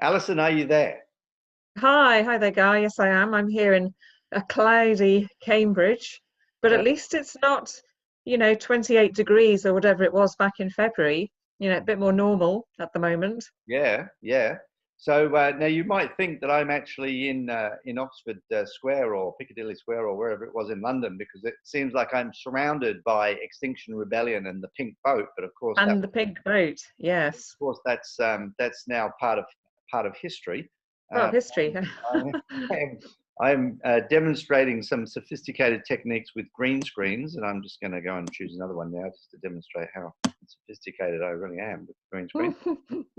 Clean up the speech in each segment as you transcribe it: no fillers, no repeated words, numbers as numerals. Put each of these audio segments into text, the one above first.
Alison, are you there? Hi there, Guy. Yes, I am. I'm here in a cloudy Cambridge, but Uh, at least it's not, 28 degrees or whatever it was back in February. A bit more normal at the moment. yeah, yeah. So now you might think that I'm actually in Oxford Square or Piccadilly Square or wherever it was in London, because it seems like I'm surrounded by Extinction Rebellion and the pink boat. But of course, And the pink boat, yes. that's now part of history. Well, Um, history. I, I'm demonstrating some sophisticated techniques with green screens, and I'm just going to go and choose another one now just to demonstrate how sophisticated I really am with green screen.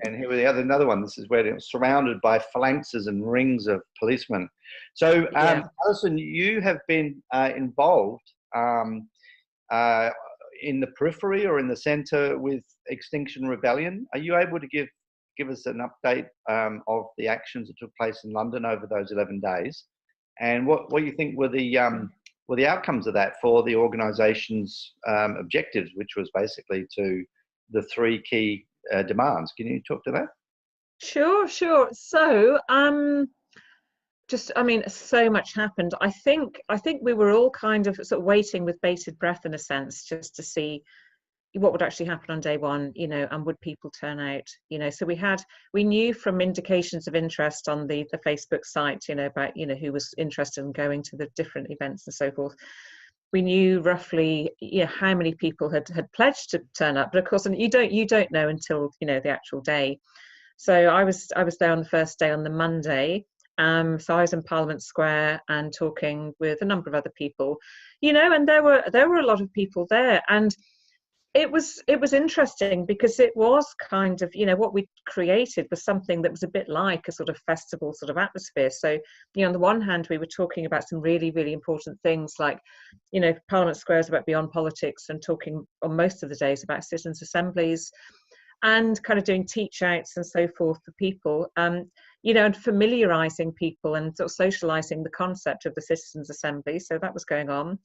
And here we have another one. This is where it's surrounded by phalanxes and rings of policemen. So, Yeah. Alison, you have been involved uh, in the periphery or in the centre with Extinction Rebellion. Are you able to give us an update of the actions that took place in London over those 11 days, and what you think were the outcomes of that for the organisation's objectives, which was basically to the three key demands? Can you talk to that? Sure. So, so much happened. I think we were all kind of sort of waiting with bated breath in a sense, just to see what would actually happen on day one, and would people turn out, so we knew from indications of interest on the Facebook site, about, who was interested in going to the different events and so forth. We knew roughly, how many people had pledged to turn up, but of course, and you don't know until, the actual day. So I was there on the first day, on the Monday. So I was in Parliament Square and talking with a number of other people, and there were a lot of people there, and it was interesting because it was kind of, what we created was something that was a bit like a sort of festival sort of atmosphere. So, on the one hand, we were talking about some really, really important things like, Parliament Square is about beyond politics, and talking on most of the days about citizens' assemblies, and kind of doing teach outs and so forth for people, and familiarising people and sort of socialising the concept of the citizens' assembly. So that was going on.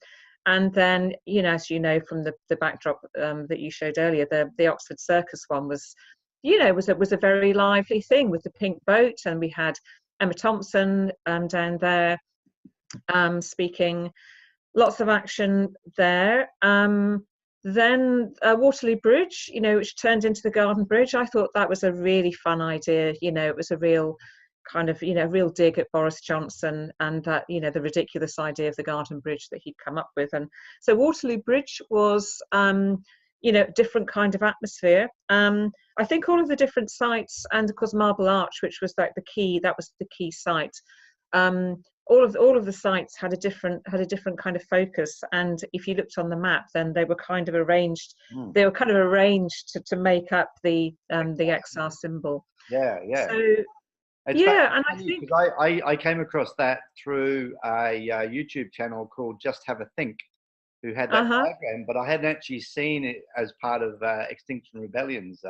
And then, as you know, from the backdrop that you showed earlier, the Oxford Circus one was, was a very lively thing with the pink boat, and we had Emma Thompson down there speaking. Lots of action there. Then Waterloo Bridge, which turned into the Garden Bridge. I thought that was a really fun idea. It was a real kind of, real dig at Boris Johnson, and that, the ridiculous idea of the Garden Bridge that he'd come up with. And so Waterloo Bridge was, different kind of atmosphere. I think all of the different sites, and of course Marble Arch, which was like that was the key site. All of the sites had a different kind of focus, and if you looked on the map, then they were kind of arranged. They were kind of arranged to make up the XR symbol. Yeah, yeah. So it's yeah, and I think I came across that through a YouTube channel called Just Have a Think, who had that diagram, but I hadn't actually seen it as part of Extinction Rebellion's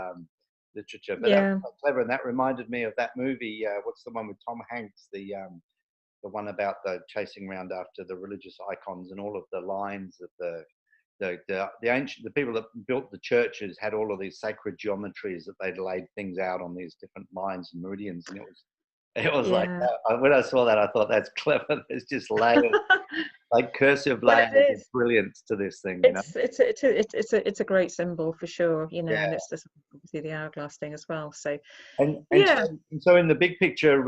literature. But that was quite clever, and that reminded me of that movie. What's the one with Tom Hanks? The one about the chasing around after the religious icons, and all of the lines that the people that built the churches had all of these sacred geometries that they'd laid things out on these different lines and meridians, and it was like when I saw that, I thought, that's clever. There's just layers, like cursive layers of brilliance to this thing. It's a great symbol for sure, and it's obviously the hourglass thing as well. So so in the big picture,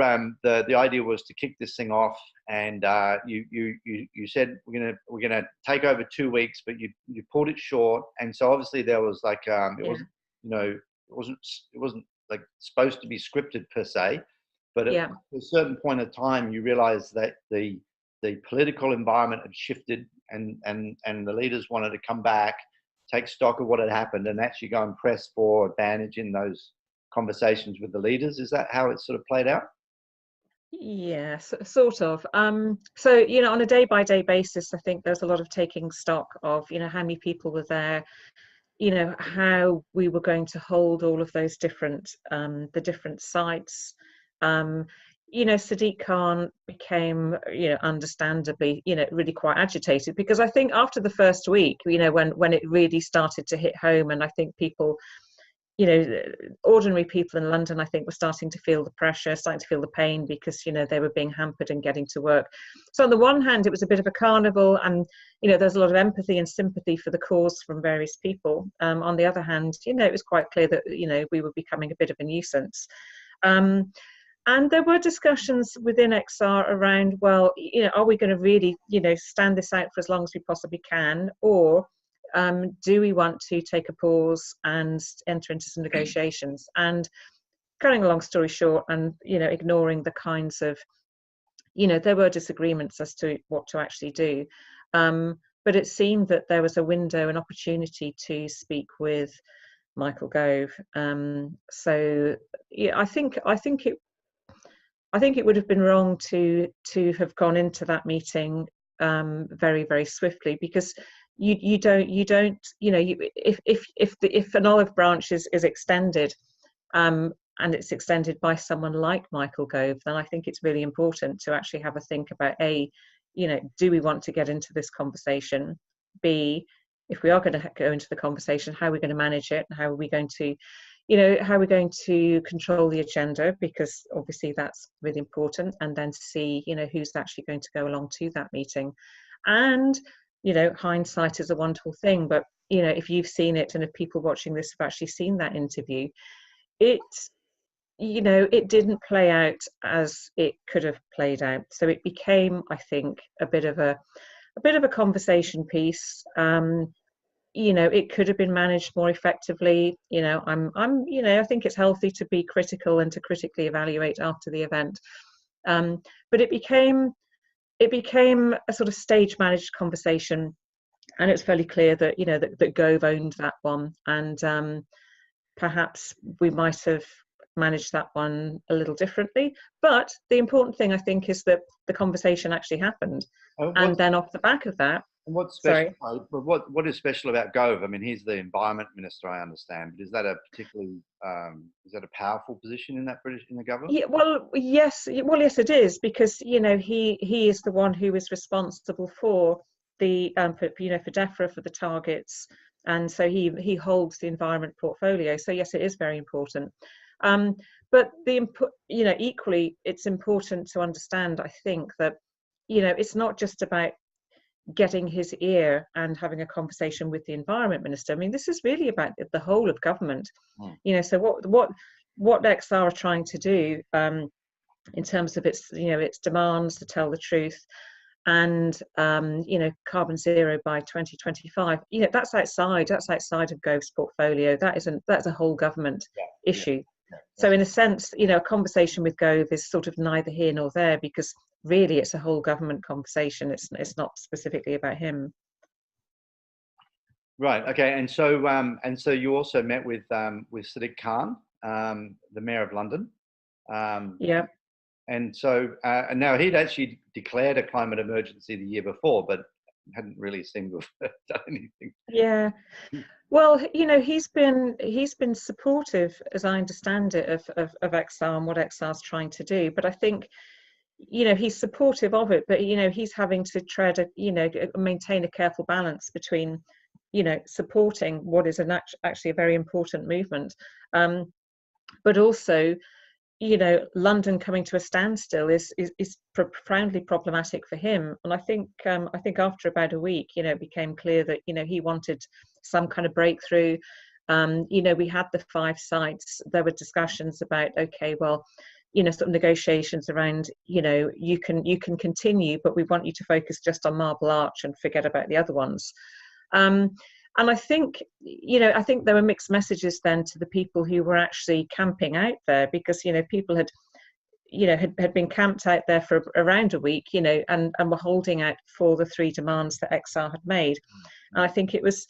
the idea was to kick this thing off, and you said we're gonna take over 2 weeks, but you pulled it short, and so obviously there was like it wasn't like supposed to be scripted per se. But at a certain point of time, you realize that the political environment had shifted, and the leaders wanted to come back, take stock of what had happened, and actually go and press for advantage in those conversations with the leaders. Is that how it sort of played out? Yes, sort of. So, on a day-by-day basis, I think there's a lot of taking stock of, how many people were there, how we were going to hold all of those different sites. Sadiq Khan became, understandably, really quite agitated, because I think after the first week, when it really started to hit home, and I think people, you know, ordinary people in London, I think, were starting to feel the pressure, starting to feel the pain, because, you know, they were being hampered in getting to work. So on the one hand, it was a bit of a carnival, and, you know, there's a lot of empathy and sympathy for the cause from various people. On the other hand, you know, it was quite clear that, you know, we were becoming a bit of a nuisance. And there were discussions within XR around, well, you know, are we going to really, you know, stand this out for as long as we possibly can, or do we want to take a pause and enter into some negotiations? And cutting a long story short, and, you know, ignoring the kinds of, you know, there were disagreements as to what to actually do, but it seemed that there was a window, an opportunity to speak with Michael Gove. So yeah, I think it would have been wrong to have gone into that meeting very, very swiftly, because you don't you know, if an olive branch is extended, and it's extended by someone like Michael Gove, then I think it's really important to actually have a think about, A, you know, do we want to get into this conversation? B, if we are going to go into the conversation, how are we going to manage it? And how are we going to, you know, how are we going to control the agenda? Because obviously that's really important. And then see, you know, who's actually going to go along to that meeting. And, you know, hindsight is a wonderful thing, but, you know, if you've seen it, and if people watching this have actually seen that interview, you know, it didn't play out as it could have played out. So it became, I think, a bit of a conversation piece. You know, it could have been managed more effectively. You know, you know, I think it's healthy to be critical and to critically evaluate after the event. But it became a sort of stage managed conversation, and it's fairly clear that, you know, that Gove owned that one, and perhaps we might have managed that one a little differently. But the important thing, I think, is that the conversation actually happened, and then off the back of that. What's special? What is special about Gove? I mean, he's the environment minister, I understand. But is that a particularly is that a powerful position in the government? Yeah, well, yes, it is, because, you know, he is the one who is responsible for the you know, for DEFRA, for the targets, and so he holds the environment portfolio. So yes, it is very important. But you know, equally, it's important to understand, I think, that, you know, it's not just about getting his ear and having a conversation with the environment minister. I mean, this is really about the whole of government. You know, so what XR are trying to do in terms of its, you know, its demands to tell the truth, and you know, carbon zero by 2025. You know, that's outside of Gove's portfolio. That's a whole government issue. So in a sense, you know, a conversation with Gove is sort of neither here nor there, because really it's a whole government conversation. It's not specifically about him. Right. Okay. And so you also met with Sadiq Khan, the Mayor of London. Yeah. And so now he'd actually declared a climate emergency the year before, but hadn't really seemed to have done anything. Yeah. Well, you know, he's been supportive, as I understand it, of XR and what XR is trying to do. But I think, you know, he's supportive of it, but, you know, he's having to maintain a careful balance between, you know, supporting what is actually a very important movement, but also, you know, London coming to a standstill is profoundly problematic for him. And I think after about a week, you know, it became clear that, you know, he wanted some kind of breakthrough. You know, we had the 5 sites. There were discussions about, okay, well, you know, sort of negotiations around, you know, you can continue, but we want you to focus just on Marble Arch and forget about the other ones. And I think, you know, there were mixed messages then to the people who were actually camping out there, because, you know, people had been camped out there for around a week, you know, and were holding out for the 3 demands that XR had made. And I think it was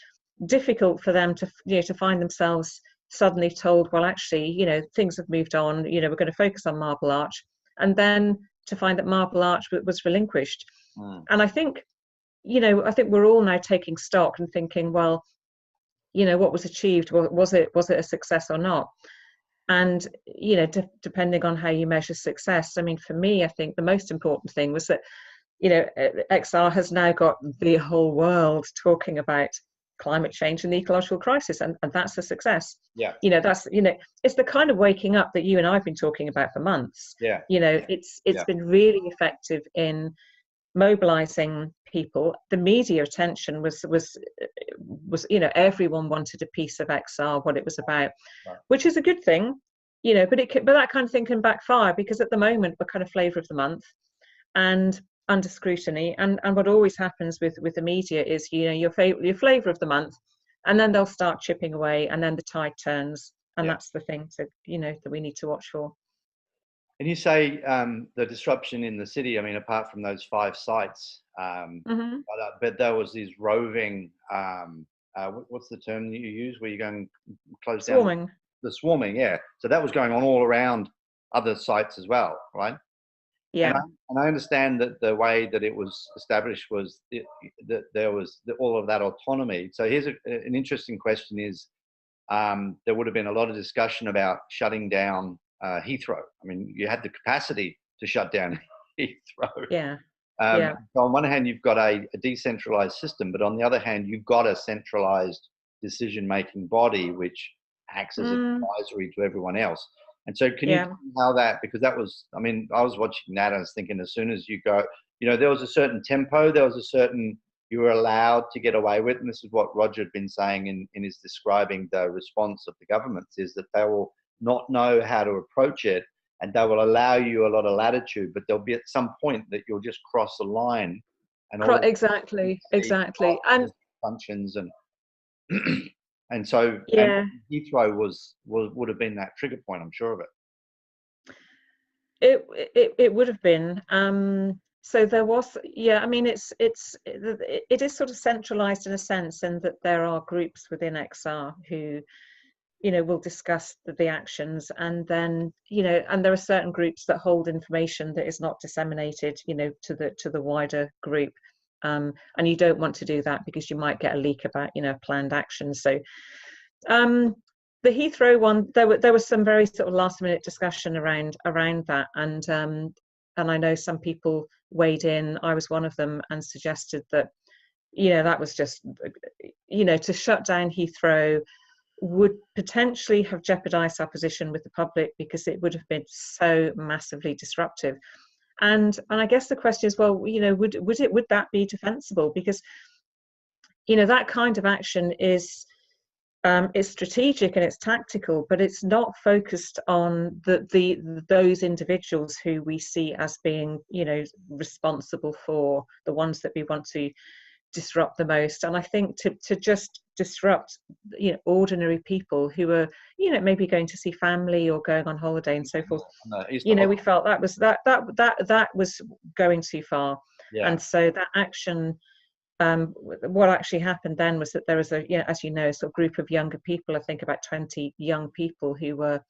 difficult for them to, you know, to find themselves suddenly told, well, actually, you know, things have moved on, you know, we're going to focus on Marble Arch, and then to find that Marble Arch was relinquished. And I think, you know, we're all now taking stock and thinking, well, you know, what was achieved, was it a success or not? And, you know, depending on how you measure success, I mean, for me, I think the most important thing was that, you know, XR has now got the whole world talking about climate change and the ecological crisis, and that's a success. Yeah. That's, it's the kind of waking up that you and I've been talking about for months. Yeah. It's been really effective in mobilizing people. The media attention was everyone wanted a piece of XR, what it was about, right. Which is a good thing, but that kind of thing can backfire, because at the moment we're kind of flavor of the month and under scrutiny, and what always happens with the media is your flavor of the month, and then they'll start chipping away, and then the tide turns, and that's the thing that we need to watch for. And you say the disruption in the city, I mean, apart from those 5 sites, but there was these roving, what's the term you use, where you're going close down? The swarming, yeah. So that was going on all around other sites as well, right? Yeah. And I understand that the way that it was established was that there was all of that autonomy. So here's an interesting question is, there would have been a lot of discussion about shutting down Heathrow. I mean, you had the capacity to shut down Heathrow. Yeah. So on one hand, you've got a decentralized system, but on the other hand, you've got a centralized decision-making body which acts as an advisory to everyone else. And so can you tell me how that, because that was, I mean, I was watching that and I was thinking, as soon as you go, there was a certain tempo, there was a certain, you were allowed to get away with, and this is what Roger had been saying in his describing the response of the governments, is that they will not know how to approach it, and they will allow you a lot of latitude, but there'll be at some point that you'll just cross the line. And exactly. And functions and and so Heathrow would have been that trigger point, I'm sure of it. It would have been. So there was, I mean, it is sort of centralized in a sense, in that there are groups within XR who will discuss the actions, and then and there are certain groups that hold information that is not disseminated to the wider group, and you don't want to do that because you might get a leak about planned action. So the Heathrow one, there was some very sort of last minute discussion around that, and I know some people weighed in. I was one of them, and suggested that that was just to shut down Heathrow would potentially have jeopardized our position with the public, because it would have been so massively disruptive. And I guess the question is, well, would that be defensible? Because that kind of action is strategic and it's tactical, but it's not focused on those individuals who we see as being responsible for the ones that we want to disrupt the most. And I think to just disrupt ordinary people who are maybe going to see family or going on holiday and so forth, we felt that was going too far. And so that action, what actually happened then was that there was as sort of group of younger people, I think about 20 young people, who were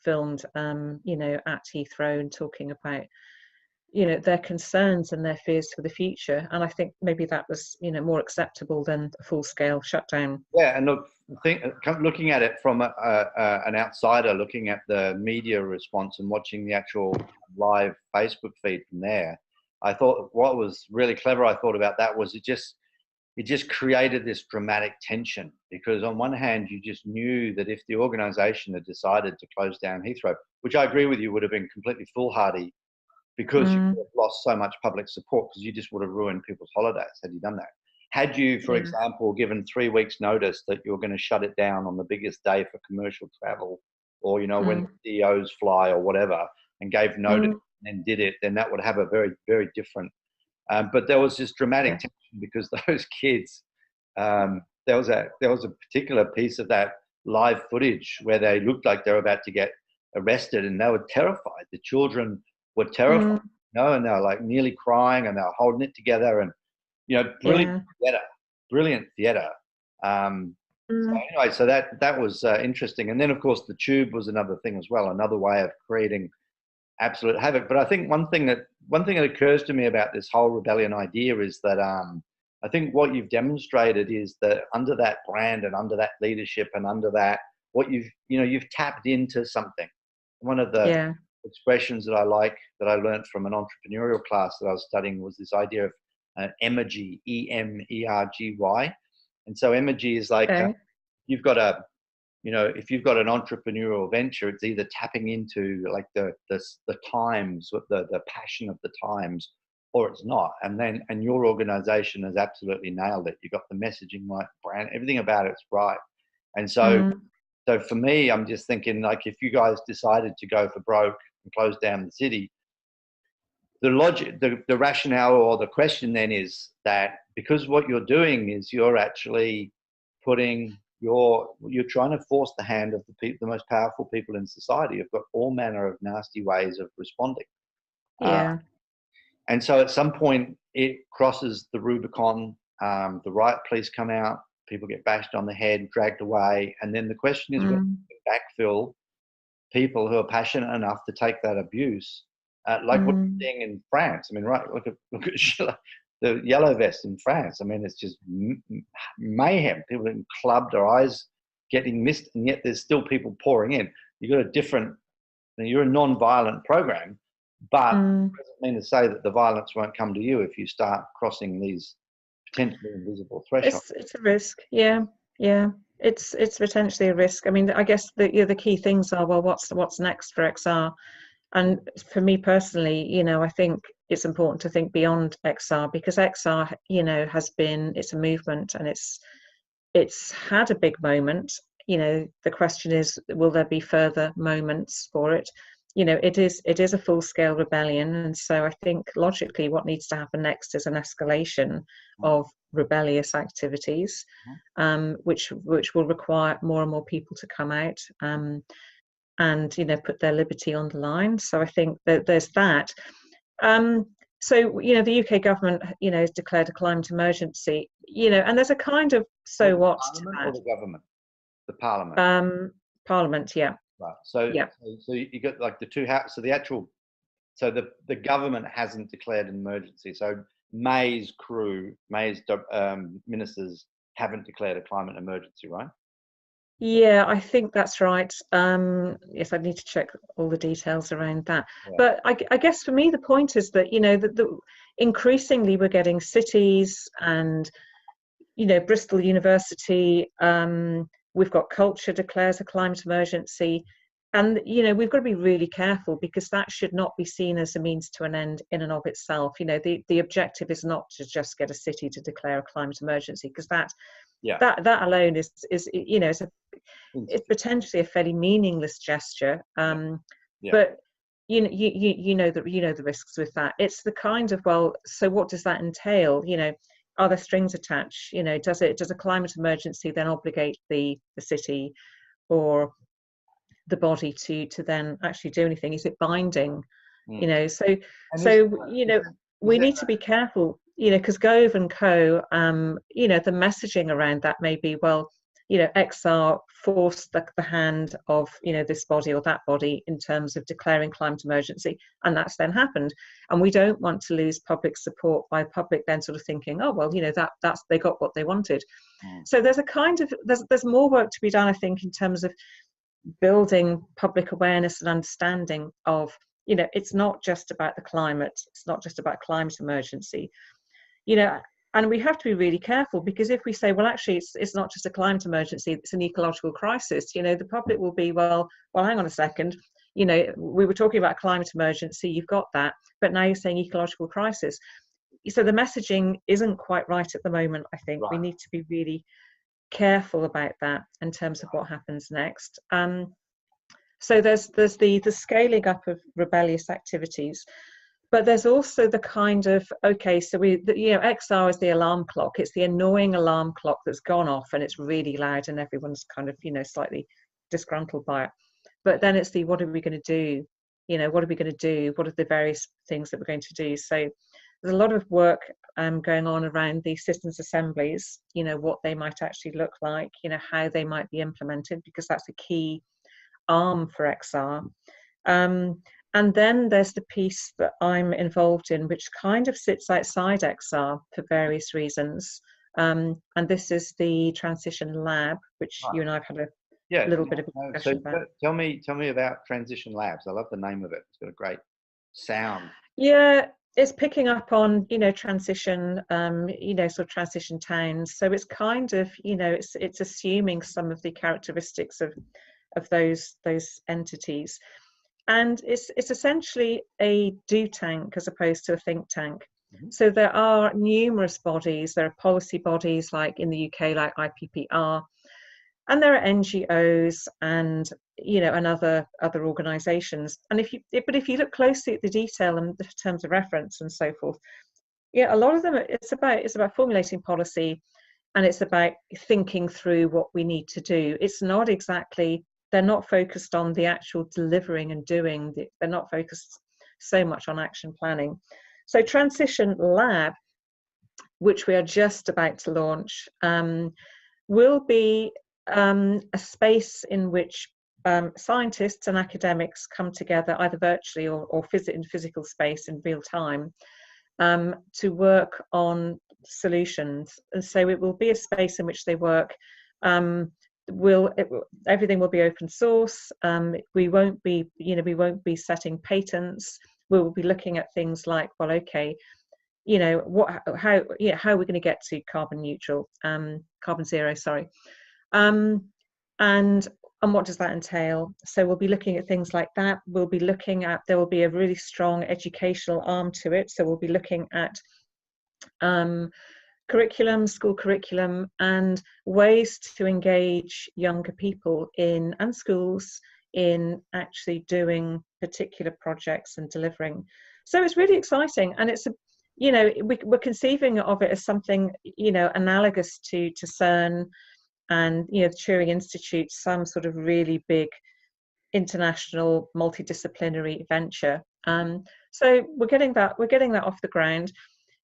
filmed at Heathrow and talking about their concerns and their fears for the future. And I think maybe that was more acceptable than a full-scale shutdown. Yeah, and look, looking at it from an outsider, looking at the media response and watching the actual live Facebook feed from there, I thought what was really clever, I thought about that, was it just created this dramatic tension, because on one hand you just knew that if the organisation had decided to close down Heathrow, which I agree with you would have been completely foolhardy, because you would have lost so much public support, because you just would have ruined people's holidays had you done that. Had you, for example, given 3 weeks notice that you're going to shut it down on the biggest day for commercial travel, or when CEOs fly or whatever, and gave notice and did it, then that would have a very, very different. But there was this dramatic tension, because those kids, there was a particular piece of that live footage where they looked like they were about to get arrested, and they were terrified. The children were terrified, and they were like nearly crying, and they were holding it together, and brilliant theatre. So anyway, so that was interesting. And then of course the tube was another thing as well, another way of creating absolute havoc. But I think one thing that occurs to me about this whole rebellion idea is that I think what you've demonstrated is that under that brand and under that leadership and under that, what you've tapped into something. One of the expressions that I learned from an entrepreneurial class that I was studying was this idea of emergy, EMERGY, And so energy is like, Okay. you've got a, you know, if you've got an entrepreneurial venture, it's either tapping into like the times, the passion of the times, or it's not. And your organization has absolutely nailed it. You've got the messaging right, brand, everything about it's right. And so, so for me, I'm just thinking, like, if you guys decided to go for broke and close down the city, the logic, the rationale or the question then is that because what you're doing is you're actually putting you're trying to force the hand of the most powerful people in society. You've got all manner of nasty ways of responding. Yeah. And so at some point it crosses the Rubicon, the riot police come out, people get bashed on the head, dragged away. And then the question is when you backfill people who are passionate enough to take that abuse, like what you're seeing in France. I mean, right, look at the yellow vest in France. I mean, it's just mayhem. People getting clubbed, their eyes getting missed, and yet there's still people pouring in. You've got a different, you're a non-violent program, but it doesn't mean to say that the violence won't come to you if you start crossing these potentially invisible thresholds. It's a risk. Yeah. Yeah. It's potentially a risk. I mean, I guess the key things are, well, what's next for XR? And for me personally, you know, I think it's important to think beyond XR, because XR, you know, it's a movement, and it's had a big moment. You know, the question is, will there be further moments for it? You know, it is a full-scale rebellion, and so I think logically what needs to happen next is an escalation of rebellious activities, which will require more and more people to come out and, you know, put their liberty on the line. So I think that there's that. So, you know, the UK government, you know, has declared a climate emergency, you know, and there's a kind of so what to that. Or the government? The parliament. Parliament, yeah. Right. So, yeah. so you got like the two houses. So the actual, so the government hasn't declared an emergency. So May's ministers haven't declared a climate emergency, right? Yeah, I think that's right. Yes, I need to check all the details around that. Yeah. But I guess for me, the point is that, you know, that increasingly we're getting cities and, you know, Bristol University, we've got Culture declares a climate emergency. And, you know, we've got to be really careful, because that should not be seen as a means to an end in and of itself. You know, the objective is not to just get a city to declare a climate emergency, because that alone is you know, it's potentially a fairly meaningless gesture. But you know the risks with that. It's the kind of, well, so what does that entail? You know, are there strings attached? You know, does a climate emergency then obligate the city or the body to then actually do anything? Is it binding? You know, so you know, we need to be careful, you know, because Gove and Co, you know, the messaging around that may be, well, you know, XR forced the hand of, you know, this body or that body in terms of declaring climate emergency, and that's then happened. And we don't want to lose public support by public then sort of thinking, oh, well, you know, that's they got what they wanted. So there's a kind of, there's more work to be done, I think, in terms of building public awareness and understanding of, you know, it's not just about the climate, it's not just about climate emergency, you know. And we have to be really careful, because if we say, well, actually it's not just a climate emergency, it's an ecological crisis, you know, the public will be, well hang on a second, you know, we were talking about climate emergency, you've got that, but now you're saying ecological crisis. So the messaging isn't quite right at the moment, I think. We need to be really careful about that in terms of what happens next. So there's the scaling up of rebellious activities, but there's also the kind of, okay, so you know, XR is the alarm clock. It's the annoying alarm clock that's gone off and it's really loud and everyone's kind of, you know, slightly disgruntled by it. But then it's the, what are we going to do? You know, what are we going to do? What are the various things that we're going to do? So there's a lot of work going on around the citizens' assemblies, you know, what they might actually look like, you know, how they might be implemented, because that's a key arm for XR. And then there's the piece that I'm involved in, which kind of sits outside XR for various reasons. And this is the Transition Lab, which you and I've had a little bit of a discussion about. Tell me about Transition Labs. I love the name of it. It's got a great sound. Yeah, it's picking up on, you know, transition, you know, sort of transition towns. So it's kind of, you know, it's assuming some of the characteristics of those entities, and it's essentially a do tank as opposed to a think tank. Mm-hmm. So there are numerous bodies. There are policy bodies like in the UK, like IPPR, and there are NGOs and, you know, and other organisations. And if you look closely at the detail and the terms of reference and so forth, yeah, a lot of them it's about formulating policy, and it's about thinking through what we need to do. It's not exactly, they're not focused on the actual delivering and doing. They're not focused so much on action planning. So Transition Lab, which we are just about to launch, will be a space in which scientists and academics come together either virtually or in physical space in real time to work on solutions. And so it will be a space in which they work. Everything will be open source. We won't be setting patents. We will be looking at things like, well, okay, you know, how are we going to get to carbon zero, sorry. And what does that entail? So we'll be looking at things like that. We'll be looking at, there will be a really strong educational arm to it. So we'll be looking at curriculum, school curriculum, and ways to engage younger people and schools in actually doing particular projects and delivering. So it's really exciting, and it's you know, we're conceiving of it as something, you know, analogous to CERN and, you know, the Turing Institute, some sort of really big international multidisciplinary venture. So we're getting that off the ground.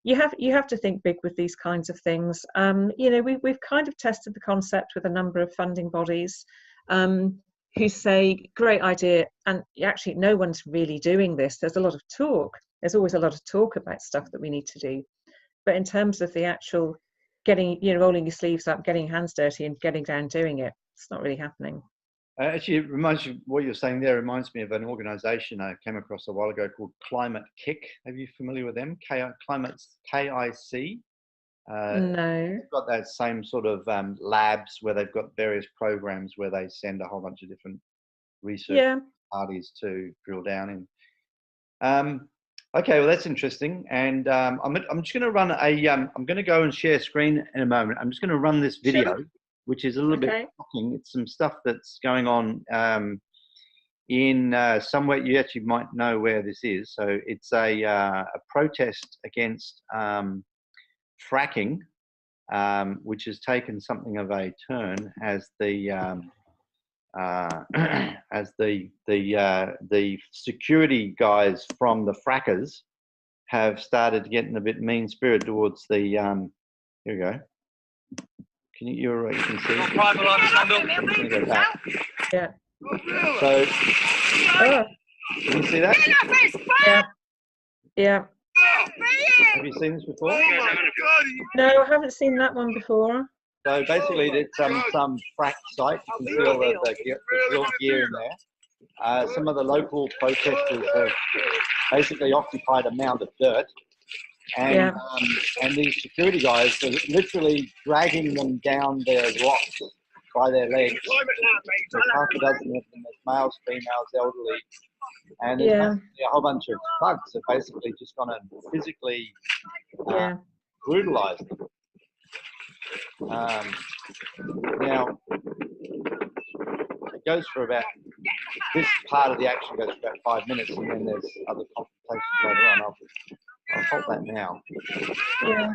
You have to think big with these kinds of things. You know, we've kind of tested the concept with a number of funding bodies who say, great idea, and actually no one's really doing this. There's a lot of talk. There's always a lot of talk about stuff that we need to do, but in terms of the actual getting, you know, rolling your sleeves up, getting your hands dirty, and getting down doing it, it's not really happening. Actually, it reminds you, what you're saying there reminds me of an organisation I came across a while ago called Climate Kick. Are you familiar with them? Climate KIC. No. They've got that same sort of labs where they've got various programs where they send a whole bunch of different research parties to drill down in. Okay, well that's interesting, and I'm just going to run I'm going to go and share screen in a moment. I'm just going to run this video, which is a little bit shocking. It's some stuff that's going on in somewhere you actually might know where this is. So it's a protest against fracking, which has taken something of a turn as the security guys from the frackers have started getting a bit mean-spirited towards the. Here we go. Can you? You can see. I'm gonna go back. Yeah. So. Can you see that? Yeah. Yeah. Have you seen this before? No, I haven't seen that one before. So basically, it's some frack site. You can see all the drill gear in there. Some of the local protesters have basically occupied a mound of dirt, and these security guys are literally dragging them down their rocks by their legs. There's half a dozen of them, there's males, females, elderly, and there's a whole bunch of thugs that basically just gone and physically brutalised them. Now, it goes for about, this part of the action goes for about 5 minutes, and then there's other confrontations later on. I'll hold that now. Yeah.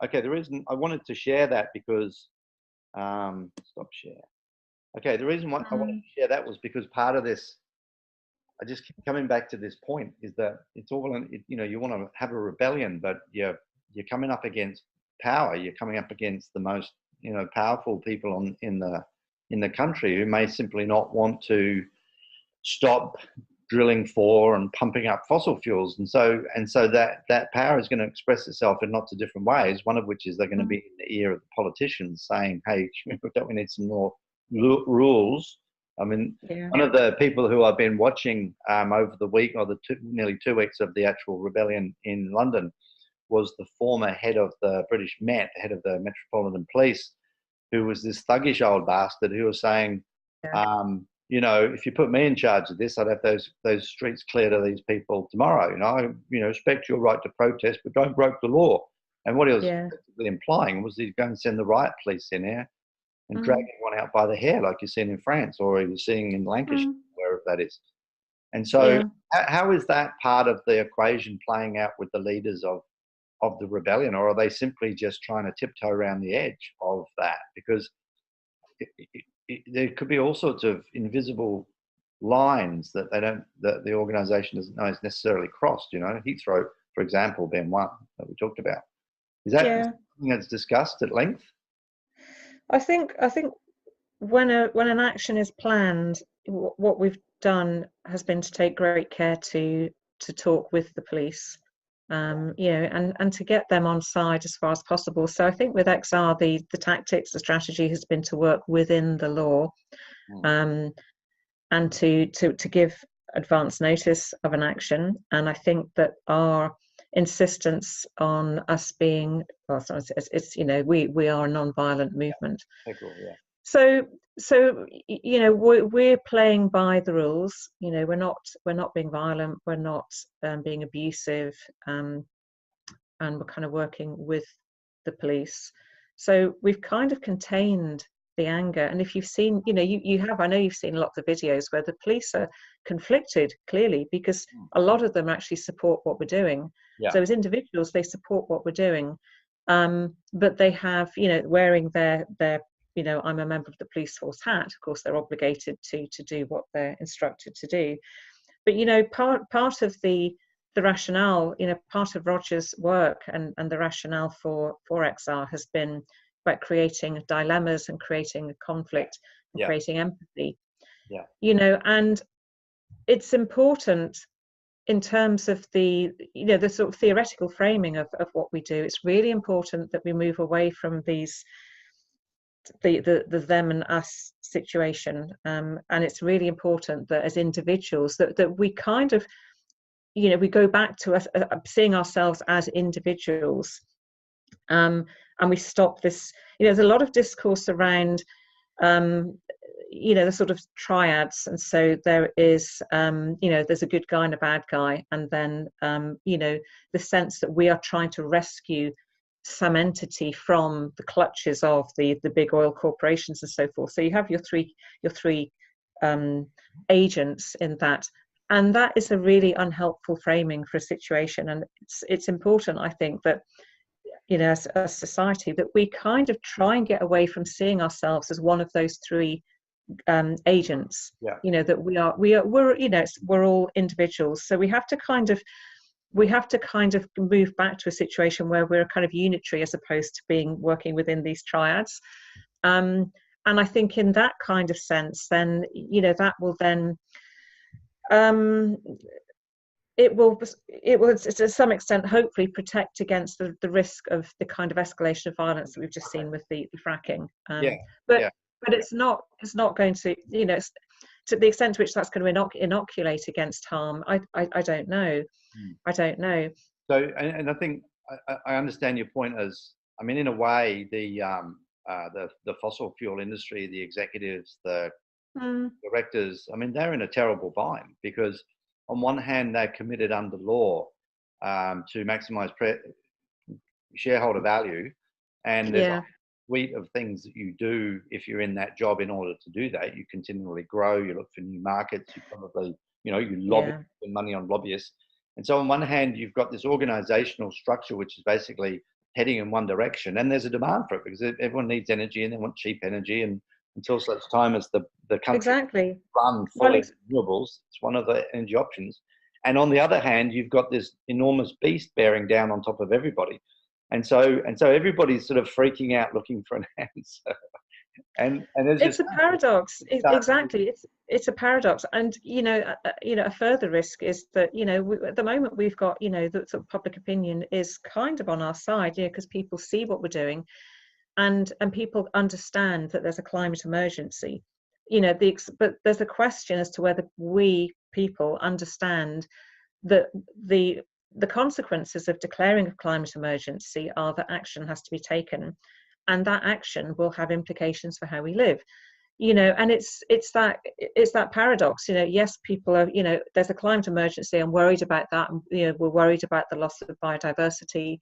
Okay, the reason I wanted to share that because, stop share. Okay, the reason why I wanted to share that was because part of this, I just keep coming back to this point, is that it's all, you know, you want to have a rebellion, but you're coming up against power. You're coming up against the most, you know, powerful people in the country who may simply not want to stop drilling for and pumping up fossil fuels, and so that power is going to express itself in lots of different ways. One of which is they're going to be in the ear of the politicians saying, "Hey, don't we need some more rules I mean, Yeah. one of the people who I've been watching over the week, or the nearly 2 weeks of the actual rebellion in London, was the former head of the British Met, head of the Metropolitan Police, who was this thuggish old bastard who was saying, you know, if you put me in charge of this, I'd have those streets cleared of these people tomorrow. You know, respect your right to protest, but don't break the law. And what he was effectively implying was he's going to send the riot police in here and drag everyone out by the hair, like you're seeing in France, or you're seeing in Lancashire, wherever that is. And so, how is that part of the equation playing out with the leaders of the rebellion, or are they simply just trying to tiptoe around the edge of that? Because there could be all sorts of invisible lines that the organisation doesn't know is necessarily crossed. You know, Heathrow, for example, being one that we talked about. Is that something that's discussed at length? I think when an action is planned, what we've done has been to take great care to talk with the police, you know, and to get them on side as far as possible. So I think with XR, the tactics, the strategy has been to work within the law, and to give advance notice of an action. And I think that our insistence on us being, well, it's you know, we are a non-violent movement. So you know, we're playing by the rules. You know, we're not being violent, we're not being abusive, and we're kind of working with the police. So we've kind of contained the anger. And if you've seen, you know, you have, I know you've seen lots of videos where the police are conflicted, clearly, because a lot of them actually support what we're doing. So as individuals, they support what we're doing, but they have, you know, wearing their you know, I'm a member of the police force hat. Of course, they're obligated to do what they're instructed to do. But you know, part of the rationale, you know, part of Roger's work and the rationale for XR has been about creating dilemmas and creating a conflict and creating empathy. You know, and it's important in terms of the, you know, the sort of theoretical framing of what we do. It's really important that we move away from these the them and us situation, and it's really important that as individuals that we kind of, you know, we go back to us seeing ourselves as individuals, and we stop this, you know, there's a lot of discourse around you know, the sort of triads, and so there is you know, there's a good guy and a bad guy, and then you know, the sense that we are trying to rescue some entity from the clutches of the big oil corporations and so forth. So you have your three agents in that, and that is a really unhelpful framing for a situation. And it's important, I think, that, you know, as a society, that we kind of try and get away from seeing ourselves as one of those three agents. You know, that we're you know, we're all individuals. So we have to kind of move back to a situation where we're kind of unitary as opposed to working within these triads. And I think in that kind of sense, then, you know, that will then, it will to some extent hopefully protect against the risk of the kind of escalation of violence that we've just seen with the fracking. But it's not going to, you know, to the extent to which that's going to inoculate against harm, I don't know. I don't know. So, and I think I understand your point as, I mean, in a way, the fossil fuel industry, the executives, the directors, I mean, they're in a terrible bind, because on one hand, they're committed under law to maximize shareholder value, and there's a suite of things that you do if you're in that job. In order to do that, you continually grow, you look for new markets, you probably, you know, you lobby, spend money on lobbyists. And so on one hand, you've got this organizational structure, which is basically heading in one direction, and there's a demand for it because everyone needs energy and they want cheap energy. And until such time as the country run fully renewables, it's one of the energy options. And on the other hand, you've got this enormous beast bearing down on top of everybody. And so everybody's sort of freaking out looking for an answer. And it's a paradox. Exactly, it's a paradox. And you know, a further risk is that, you know, at the moment we've got, you know, the sort of public opinion is kind of on our side, you know, because people see what we're doing, and people understand that there's a climate emergency. but there's a question as to whether we people understand that the consequences of declaring a climate emergency are that action has to be taken, and that action will have implications for how we live. And it's that paradox. Yes, people are, there's a climate emergency, I'm worried about that. We're worried about the loss of biodiversity,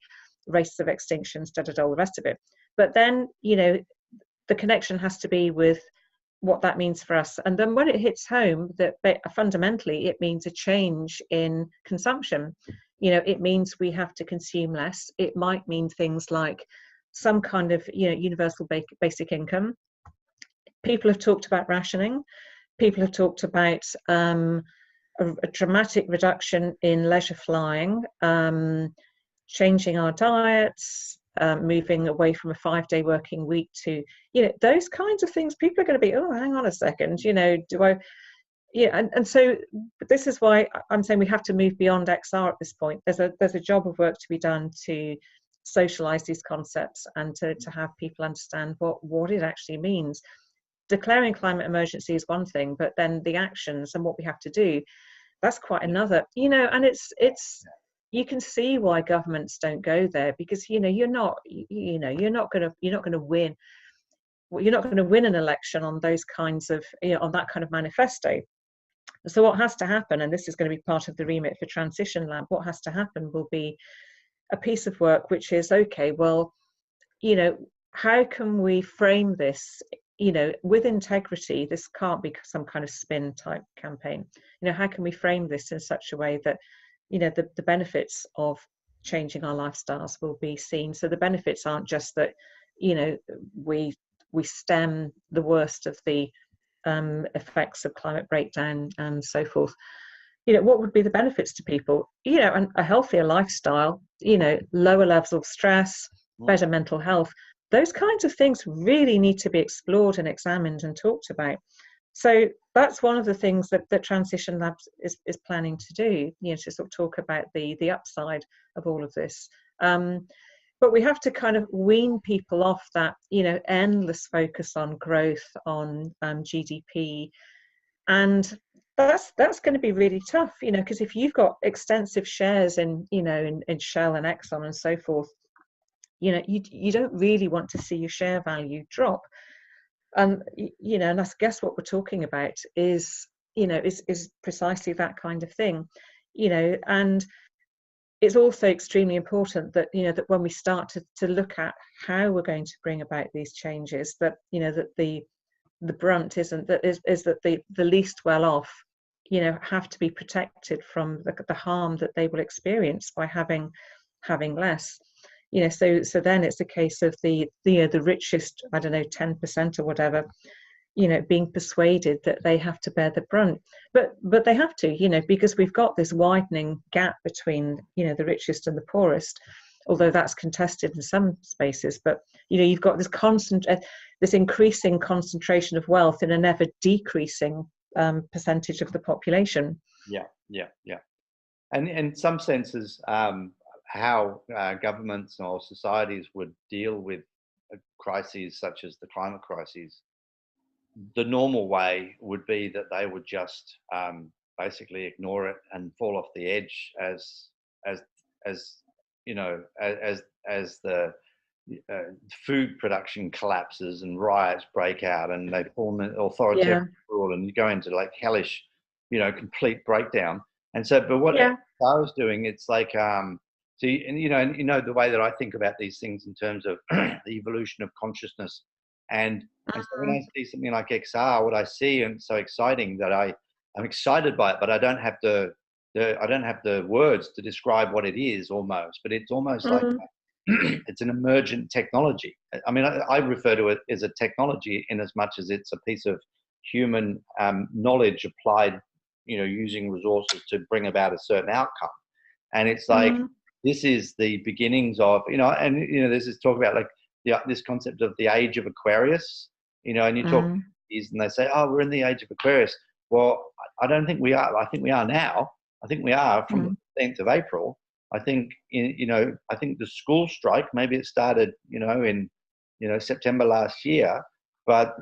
rates of extinctions, all the rest of it. But then, the connection has to be with what that means for us. And then when it hits home, that fundamentally it means a change in consumption. It means we have to consume less. It might mean things like some kind of, universal basic income. People have talked about rationing. People have talked about a dramatic reduction in leisure flying, changing our diets, moving away from a 5-day working week to, those kinds of things. People are going to be, oh, hang on a second, do I? Yeah, and so this is why I'm saying we have to move beyond XR at this point. There's a job of work to be done to socialize these concepts and to have people understand what it actually means. Declaring climate emergency is one thing, but then the actions and what we have to do, that's quite another. And it's you can see why governments don't go there, because you're not going to win. You're not going to win an election on those kinds of on that kind of manifesto. So what has to happen, and this is going to be part of the remit for Transition Lab, what has to happen will be a piece of work which is, okay, well, how can we frame this, with integrity? This can't be some kind of spin type campaign. How can we frame this in such a way that, the benefits of changing our lifestyles will be seen? So the benefits aren't just that, we stem the worst of the effects of climate breakdown and so forth. What would be the benefits to people? And a healthier lifestyle, lower levels of stress, better mental health. Those kinds of things really need to be explored and examined and talked about. So that's one of the things that Transition Labs is planning to do, to sort of talk about the upside of all of this. But we have to kind of wean people off that, endless focus on growth, on GDP. And that's going to be really tough, because if you've got extensive shares in Shell and Exxon and so forth, you don't really want to see your share value drop. And and I guess what we're talking about is precisely that kind of thing, and it's also extremely important that that when we start to look at how we're going to bring about these changes, that that the brunt isn't that is that the least well off have to be protected from the harm that they will experience by having less. So then it's a case of the richest, I don't know, 10% or whatever, being persuaded that they have to bear the brunt. But they have to, because we've got this widening gap between, the richest and the poorest, although that's contested in some spaces. But, you've got this increasing concentration of wealth in a never decreasing percentage of the population. Yeah. And in some senses, how governments or societies would deal with crises such as the climate crises, the normal way would be that they would just basically ignore it and fall off the edge as the food production collapses and riots break out and they form an authoritarian rule and you go into like hellish, complete breakdown. And so, but what I was doing, it's like, so, the way that I think about these things in terms of the evolution of consciousness. And so when I see something like XR, what I see, and it's so exciting that I'm excited by it, but I don't have the words to describe what it is almost, but it's almost like it's an emergent technology. I mean, I refer to it as a technology in as much as it's a piece of human knowledge applied, using resources to bring about a certain outcome. And it's like, this is the beginnings of, there's this talk about like this concept of the age of Aquarius, and you talk and they say, oh, we're in the age of Aquarius. Well, I don't think we are. I think we are now. I think we are from the 10th of April. I think, I think the school strike, maybe it started, in, September last year, but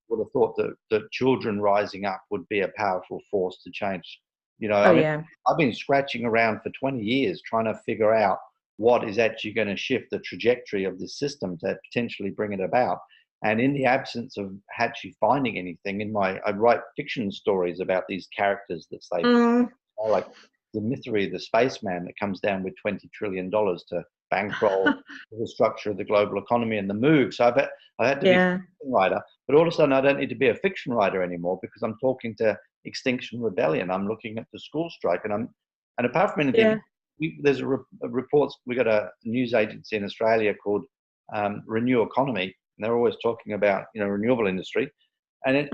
would have thought that children rising up would be a powerful force to change. Oh, yeah. I've been scratching around for 20 years trying to figure out what is actually going to shift the trajectory of this system to potentially bring it about. And in the absence of actually finding anything, I write fiction stories about these characters that say, like the Mystery, the spaceman that comes down with $20 trillion to bankroll the structure of the global economy and the move. So I had to be a fiction writer, but all of a sudden I don't need to be a fiction writer anymore because I'm talking to Extinction Rebellion. I'm looking at the school strike, and apart from anything, there's reports. We got a news agency in Australia called Renew Economy, and they're always talking about renewable industry, and it's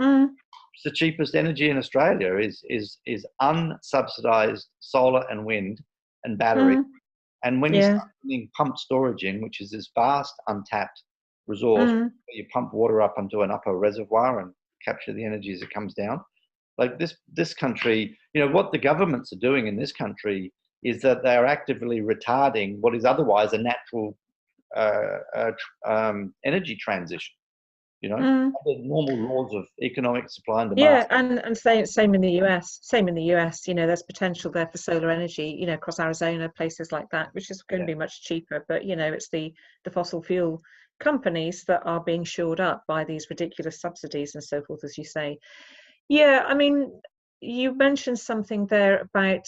the cheapest energy in Australia is unsubsidized solar and wind and battery. And when you start putting pumped storage in, which is this vast untapped resource, where you pump water up onto an upper reservoir and capture the energy as it comes down. Like this country, what the governments are doing in this country is that they're actively retarding what is otherwise a natural energy transition. The normal laws of economic supply and demand. Yeah, and same in the US. Same in the US. There's potential there for solar energy. Across Arizona, places like that, which is going to be much cheaper. But it's the fossil fuel companies that are being shored up by these ridiculous subsidies and so forth, as you say. Yeah, I mean, you mentioned something there about,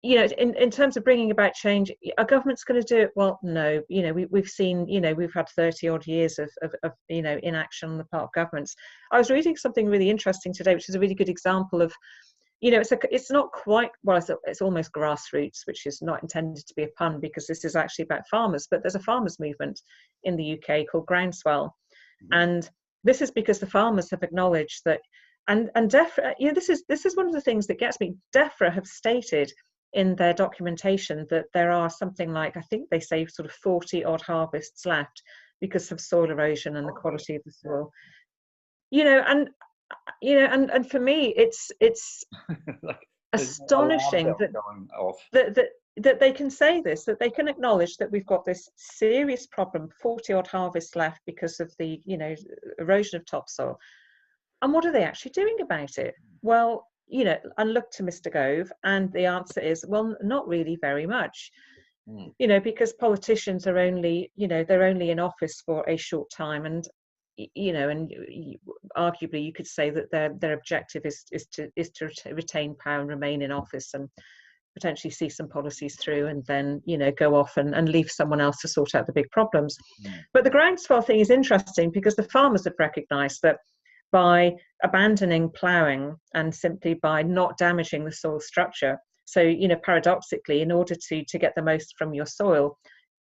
in terms of bringing about change, our government's going to do it. Well, no, we've seen, we've had 30 odd years of inaction on the part of governments. I was reading something really interesting today, which is a really good example of, it's not quite, well, it's almost grassroots, which is not intended to be a pun because this is actually about farmers, but there's a farmers movement in the UK called Groundswell. And this is because the farmers have acknowledged that, and DEFRA, this is one of the things that gets me. DEFRA have stated in their documentation that there are something like, I think they say sort of 40 odd harvests left because of soil erosion and the quality of the soil. And for me, it's like astonishing that they can say this, that they can acknowledge that we've got this serious problem, 40 odd harvests left because of the erosion of topsoil. And what are they actually doing about it? Well, and look to Mr. Gove, and the answer is, well, not really very much. Because politicians are only, they're only in office for a short time, and and arguably you could say that their objective is to retain power and remain in office and potentially see some policies through, and then go off and leave someone else to sort out the big problems. But the groundswell thing is interesting because the farmers have recognised that by abandoning ploughing and simply by not damaging the soil structure. So, paradoxically, in order to get the most from your soil,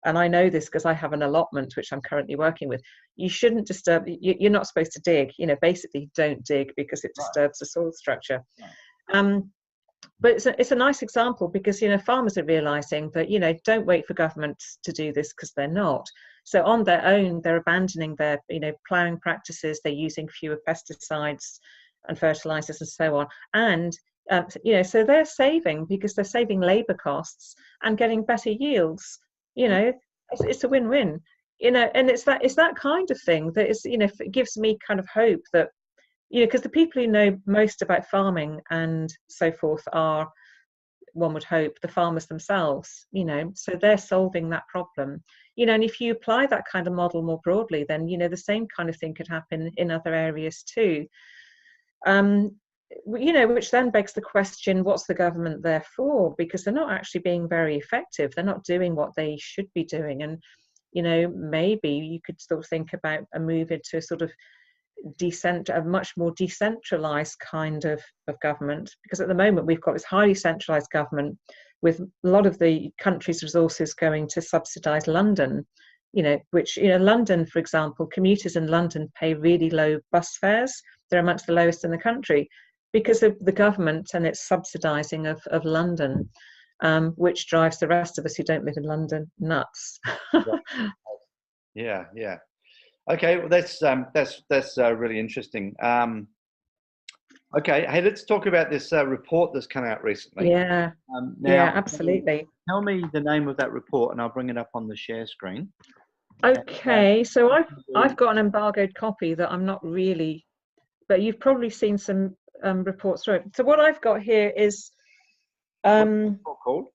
and I know this because I have an allotment, which I'm currently working with, you shouldn't disturb, you're not supposed to dig, basically don't dig because it disturbs the soil structure. But it's a nice example because, farmers are realising that, don't wait for governments to do this because they're not. So on their own, they're abandoning their, ploughing practices, they're using fewer pesticides and fertilisers and so on. And, so they're saving because they're saving labour costs and getting better yields. It's a win-win, and it's that kind of thing that is, it gives me kind of hope that, because the people who know most about farming and so forth are, one would hope, the farmers themselves, so they're solving that problem, and if you apply that kind of model more broadly, then, the same kind of thing could happen in other areas too. Which then begs the question, what's the government there for? Because they're not actually being very effective. They're not doing what they should be doing. And, maybe you could sort of think about a move into a sort of a much more decentralized kind of government, because at the moment we've got this highly centralized government with a lot of the country's resources going to subsidize London, which, London, for example, commuters in London pay really low bus fares. They're amongst the lowest in the country because of the government and its subsidizing of London, which drives the rest of us who don't live in London nuts. Yeah. Okay, well, that's really interesting. Okay, hey, let's talk about this report that's come out recently. Yeah. Now, absolutely. Tell me the name of that report, and I'll bring it up on the share screen. Okay, so I've got an embargoed copy that I'm not really but you've probably seen some reports through it. So what I've got here is called?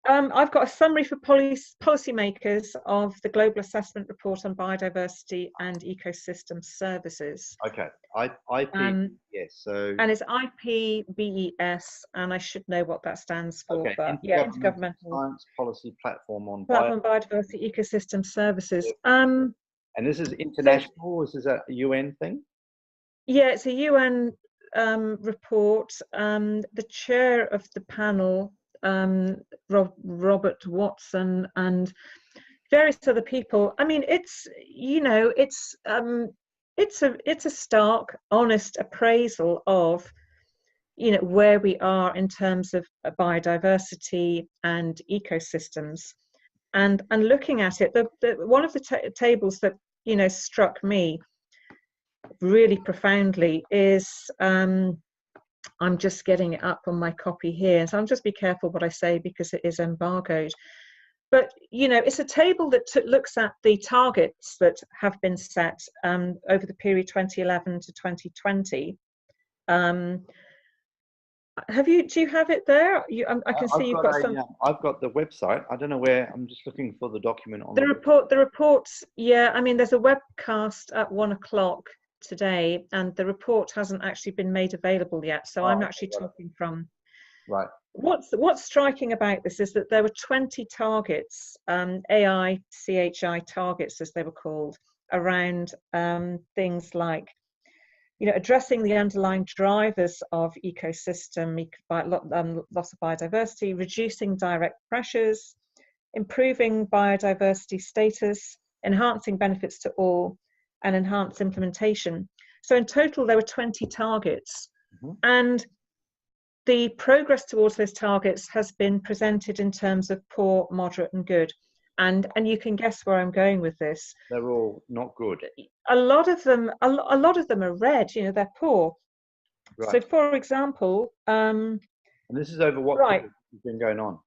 I've got a summary for policymakers of the Global Assessment Report on Biodiversity and Ecosystem Services. Okay, IPBES. So and it's IPBES, and I should know what that stands for. Okay, but yeah, Intergovernmental Science Policy Platform on Biodiversity Ecosystem Services. And this is international. This is a UN thing. Yeah, it's a UN report. The chair of the panel, Robert Watson, and various other people. I mean, it's a stark, honest appraisal of where we are in terms of biodiversity and ecosystems, and looking at it. One of the tables that struck me really profoundly is I'm just getting it up on my copy here, so I'll just be careful what I say because it is embargoed. But it's a table that looks at the targets that have been set over the period 2011 to 2020. Do you have it there? I can see you've got some. I've got the website. I don't know where. I'm just looking for the document on the report. The reports. Yeah, I mean, there's a webcast at 1 o'clock today, and the report hasn't actually been made available yet. So I'm actually talking from. Right. What's striking about this is that there were 20 targets, AICHI targets as they were called, around things like, addressing the underlying drivers of ecosystem, loss of biodiversity, reducing direct pressures, improving biodiversity status, enhancing benefits to all, and enhanced implementation. So in total, there were 20 targets. Mm-hmm. And the progress towards those targets has been presented in terms of poor, moderate, and good. And you can guess where I'm going with this. They're all not good. A lot of them are red. They're poor. Right. So, for example, and this is over what period has been going on.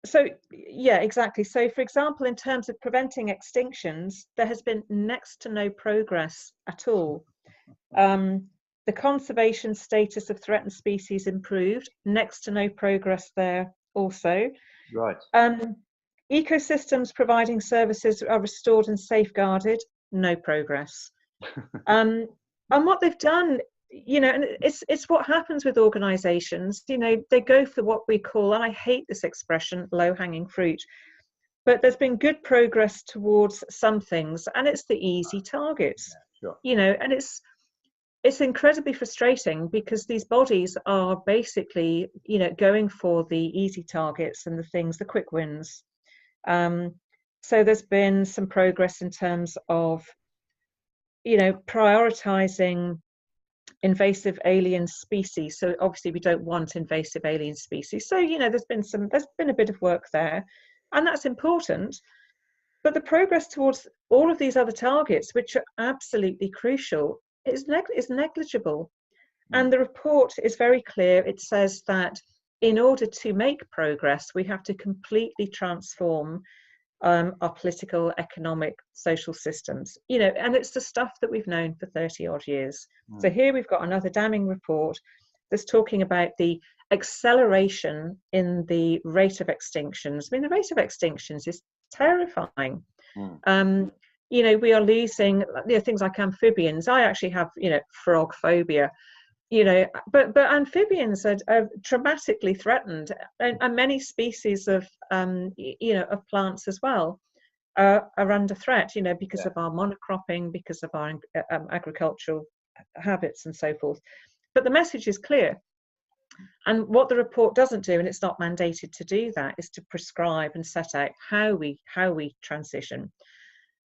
So, yeah, exactly. So, for example, in terms of preventing extinctions, there has been next to no progress at all. The conservation status of threatened species improved, next to no progress there also. Right. Ecosystems providing services are restored and safeguarded, no progress. And what they've done, and it's what happens with organisations, they go for what we call, and I hate this expression, low-hanging fruit, but there's been good progress towards some things, and it's the easy targets. Yeah, sure. And it's incredibly frustrating because these bodies are basically, going for the easy targets and the things, the quick wins. So there's been some progress in terms of, prioritizing invasive alien species. So obviously we don't want invasive alien species. So, there's been a bit of work there, and that's important. But the progress towards all of these other targets, which are absolutely crucial, is negligible. And the report is very clear. It says that in order to make progress, we have to completely transform our political, economic, social systems. And it's the stuff that we've known for 30 odd years. So here we've got another damning report that's talking about the acceleration in the rate of extinctions. I mean, the rate of extinctions is terrifying. We are losing things like amphibians. I actually have, frog phobia, but amphibians are dramatically threatened, and many species of, of plants as well are under threat, because of our monocropping, because of our agricultural habits and so forth. But the message is clear. And what the report doesn't do, and it's not mandated to do that, is to prescribe and set out how we transition.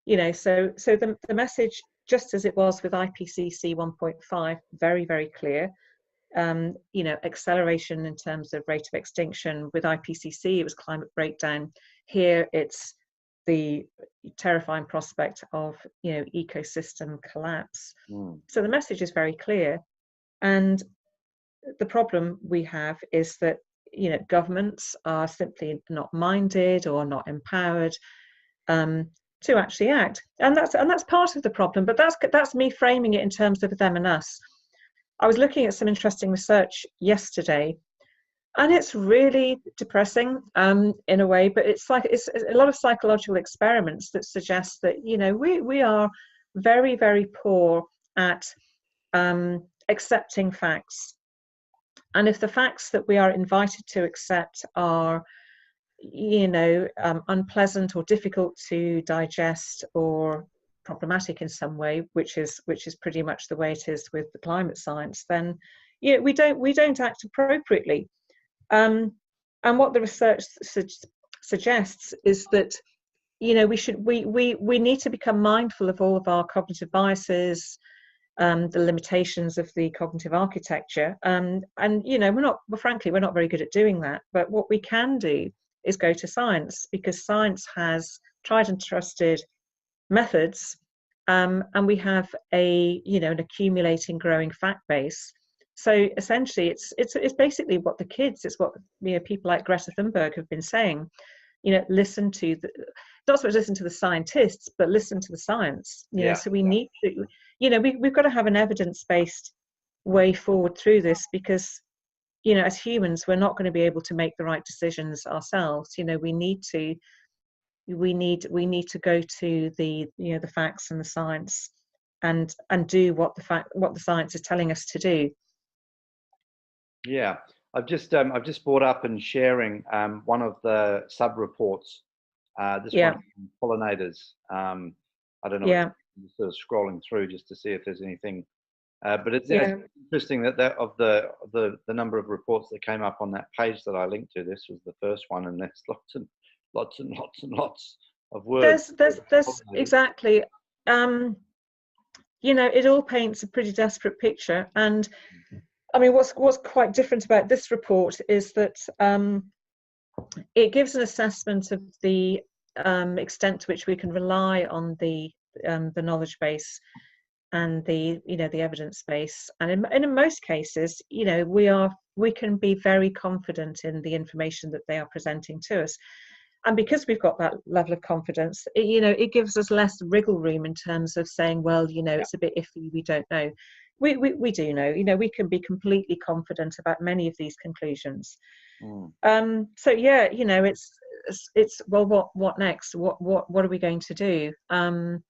So the message, just as it was with IPCC 1.5, very, very clear. Acceleration in terms of rate of extinction. With IPCC, it was climate breakdown. Here, it's the terrifying prospect of, ecosystem collapse. So the message is very clear. And the problem we have is that, governments are simply not minded or not empowered to actually act. And that's part of the problem, but that's me framing it in terms of them and us. I was looking at some interesting research yesterday, and it's really depressing in a way, but it's a lot of psychological experiments that suggest that, you know, we are very, very poor at accepting facts. And if the facts that we are invited to accept are, you know, unpleasant or difficult to digest or problematic in some way, which is pretty much the way it is with the climate science, then, you know, we don't act appropriately. And what the research suggests is that, you know, we need to become mindful of all of our cognitive biases, the limitations of the cognitive architecture, and you know, frankly we're not very good at doing that. But what we can do is go to science, because science has tried and trusted methods, and we have an accumulating, growing fact base. So essentially, it's basically what it's what, you know, people like Greta Thunberg have been saying. You know, listen to not so much listen to the scientists, but listen to the science. You know, so we need to, you know, we've got to have an evidence-based way forward through this, because, you know, as humans, we're not going to be able to make the right decisions ourselves. You know, we need to go to the, you know, the facts and the science, and do what the science is telling us to do. Yeah, I've just brought up and sharing one of the sub-reports. This one from pollinators. I don't know. Yeah. I'm sort of scrolling through just to see if there's anything. But it's interesting that of the number of reports that came up on that page that I linked to, this was the first one, and there's lots and lots of words. There's exactly. You know, it all paints a pretty desperate picture. And I mean, what's quite different about this report is that it gives an assessment of the extent to which we can rely on the knowledge base and the, you know, the evidence base. And in most cases, you know, we can be very confident in the information that they are presenting to us. And because we've got that level of confidence, you know, it gives us less wriggle room in terms of saying, well, you know, it's a bit iffy, we don't know. We do know, you know, we can be completely confident about many of these conclusions. So yeah, you know, it's well, what next? What are we going to do? And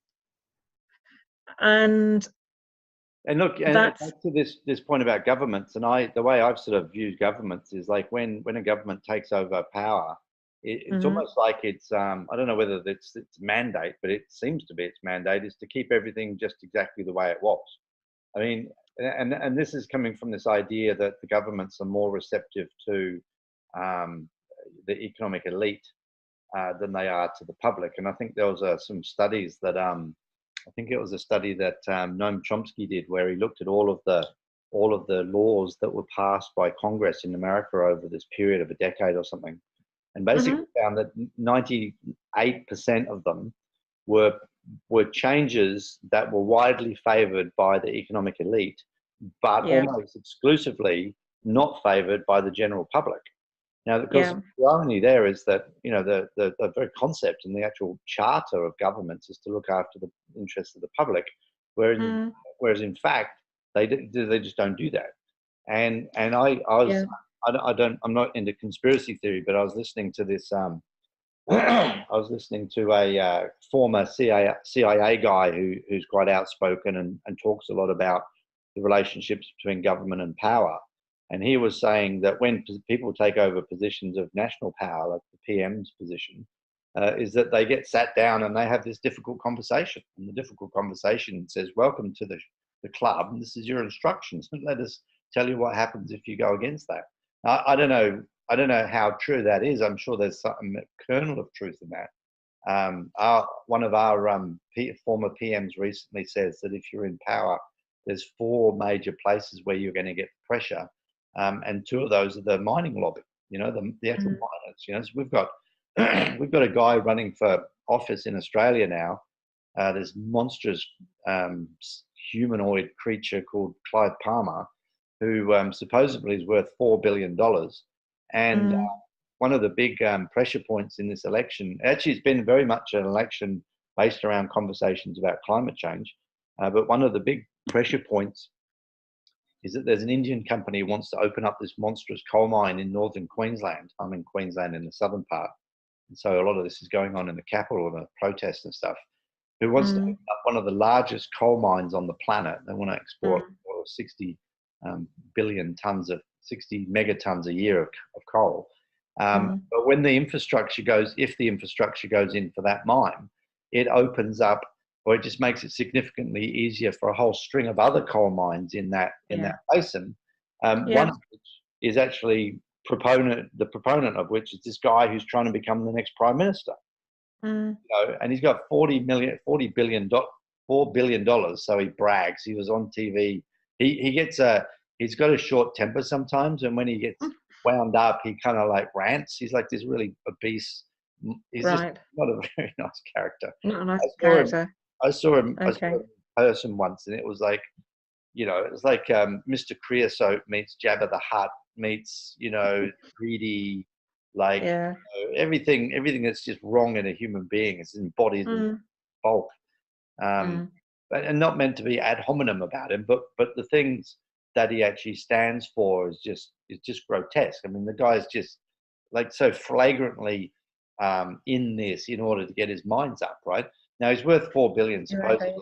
look, and back to this point about governments, and the way I've sort of viewed governments is like when a government takes over power, it's almost like it's I don't know whether it's mandate, but it seems to be its mandate is to keep everything just exactly the way it was. I mean, and this is coming from this idea that the governments are more receptive to the economic elite than they are to the public. And I think there was some studies that I think it was a study that Noam Chomsky did, where he looked at all of the laws that were passed by Congress in America over this period of a decade or something, and basically found that 98% of them were changes that were widely favoured by the economic elite, but almost exclusively not favoured by the general public. Now, because the irony there is that, you know, the very concept and the actual charter of governments is to look after the interests of the public, whereas in fact they just don't do that. And I'm not into conspiracy theory, but I was listening to this. I was listening to a former CIA guy who's quite outspoken and talks a lot about the relationships between government and power. And he was saying that when people take over positions of national power, like the PM's position, is that they get sat down and they have this difficult conversation. And the difficult conversation says, welcome to the club. And this is your instructions. And let us tell you what happens if you go against that. Now, I don't know how true that is. I'm sure there's a kernel of truth in that. One of our former PMs recently says that if you're in power, there's 4 major places where you're going to get pressure. And 2 of those are the mining lobby, you know, the actual miners. You know, so we've got a guy running for office in Australia now. This monstrous humanoid creature called Clive Palmer, who supposedly is worth $4 billion. And one of the big pressure points in this election, actually, it's been very much an election based around conversations about climate change. But one of the big pressure points is that there's an Indian company who wants to open up this monstrous coal mine in northern Queensland. I'm in Queensland in the southern part. And so a lot of this is going on in the capital and the protests and stuff, who wants to open up one of the largest coal mines on the planet. They want to export 60 billion tons of 60 megatons a year of coal. But when the infrastructure goes, if the infrastructure goes in for that mine, it opens up, or it just makes it significantly easier for a whole string of other coal mines in that basin. One of which is actually the proponent of which is this guy who's trying to become the next prime minister. You know, and he's got $4 billion, so he brags. He was on TV. He's got a short temper sometimes, and when he gets wound up, he kind of like rants. He's like this really obese. He's just not a very nice character. Not a nice character. I saw him in person once, and it was like, you know, it was like Mr. Creosote meets Jabba the Hutt meets, you know, greedy, like you know, everything that's just wrong in a human being is embodied in bulk, and not meant to be ad hominem about him, but the things that he actually stands for is just grotesque. I mean, the guy's just like so flagrantly in this in order to get his minds up. Right now, he's worth $4 billion supposedly.